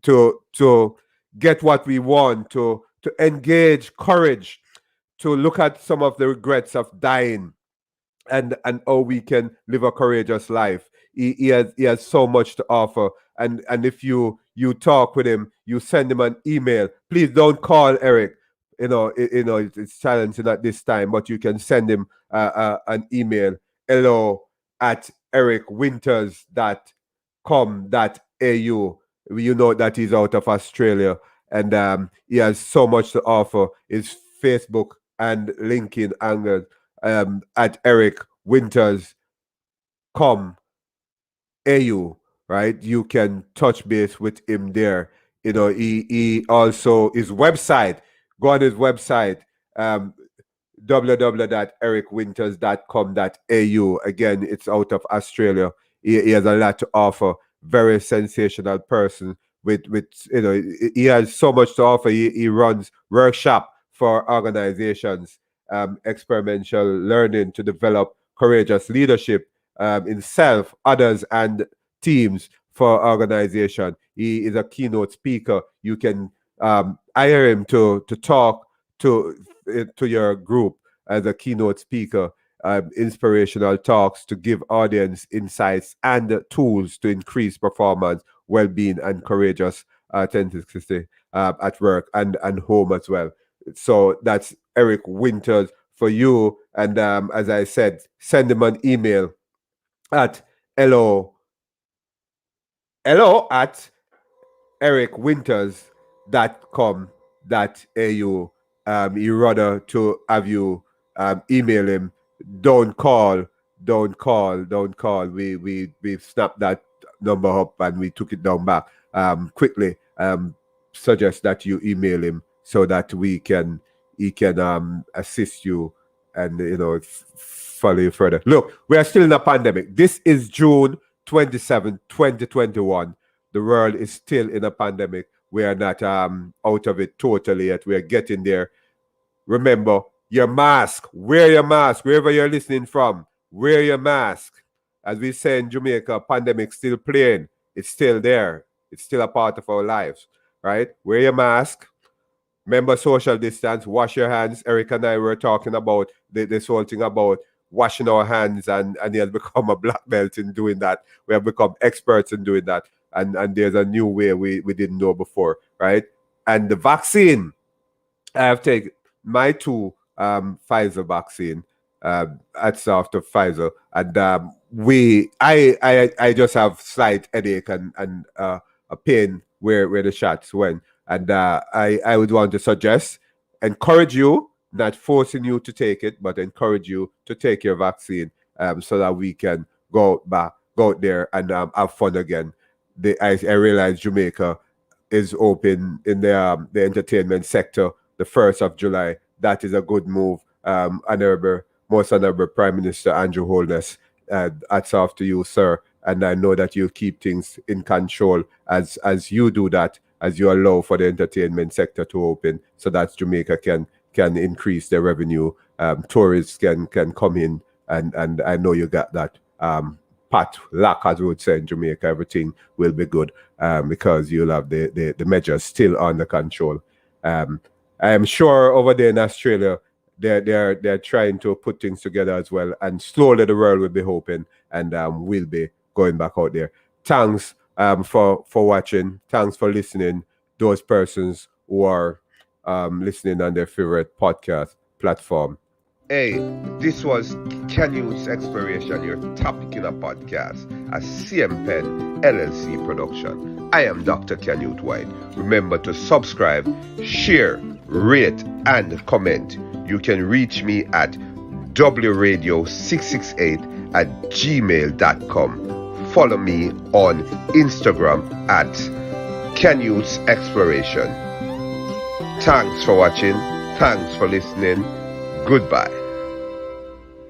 to get what we want, to engage courage, to look at some of the regrets of dying, and how we can live a courageous life. He has so much to offer. And if you talk with him, you send him an email. Please don't call Eric. It's challenging at this time, but you can send him an email. Hello at ericwinters.com.au. You know that he's out of Australia, and he has so much to offer. His Facebook and LinkedIn angles at Eric Winters com AU, right? You can touch base with him there. He also his website. Go on his website, um, www.ericwinters.com.au. Again, it's out of Australia. He has a lot to offer. Very sensational person with he has so much to offer. He runs workshop for organizations, experiential learning to develop courageous leadership in self, others, and teams for organization. He is a keynote speaker. You can hire him to talk to to your group as a keynote speaker, inspirational talks to give audience insights and tools to increase performance, well-being, and courageous authenticity at work and home as well. So that's Eric Winters for you. And as I said, send him an email at hello hello at ericwinters.com.au. You rather to have you email him. Don't call, don't call. We snapped that number up and we took it down back quickly. Suggest that you email him so that he can assist you and follow you further. Look, we are still in a pandemic. This is June 27, 2021. The world is still in a pandemic. We are not out of it totally yet. We are getting there. Remember, your mask. Wear your mask. Wherever you're listening from, wear your mask. As we say in Jamaica, pandemic still playing. It's still there. It's still a part of our lives, right? Wear your mask. Remember social distance. Wash your hands. Eric and I were talking about this whole thing about washing our hands, and he has become a black belt in doing that. We have become experts in doing that. And there's a new way we didn't know before, right? And the vaccine, I have taken my two Pfizer vaccine, hats off to Pfizer, and I just have slight headache and a pain where the shots went, and I would want to suggest, encourage you, not forcing you to take it, but encourage you to take your vaccine, so that we can go out there and have fun again. I realize Jamaica is open in the entertainment sector the 1st of July. That is a good move. Most honorable Prime Minister Andrew Holness, hats off to you, sir. And I know that you keep things in control as you do that, as you allow for the entertainment sector to open, so that Jamaica can increase their revenue. Tourists can come in, and I know you got that. Pat luck, as we would say in Jamaica, everything will be good, because you'll have the measures still under control. I am sure over there in Australia, they're trying to put things together as well, and slowly the world will be open, and we'll be going back out there. Thanks for watching. Thanks for listening. Those persons who are listening on their favorite podcast platform. Hey, this was Canute's Exploration, your topic in a podcast, a CM Pen LLC production. I am Dr. Canute White. Remember to subscribe, share, rate, and comment. You can reach me at wradio668@gmail.com. Follow me on Instagram at Canute's Exploration. Thanks for watching. Thanks for listening. Goodbye.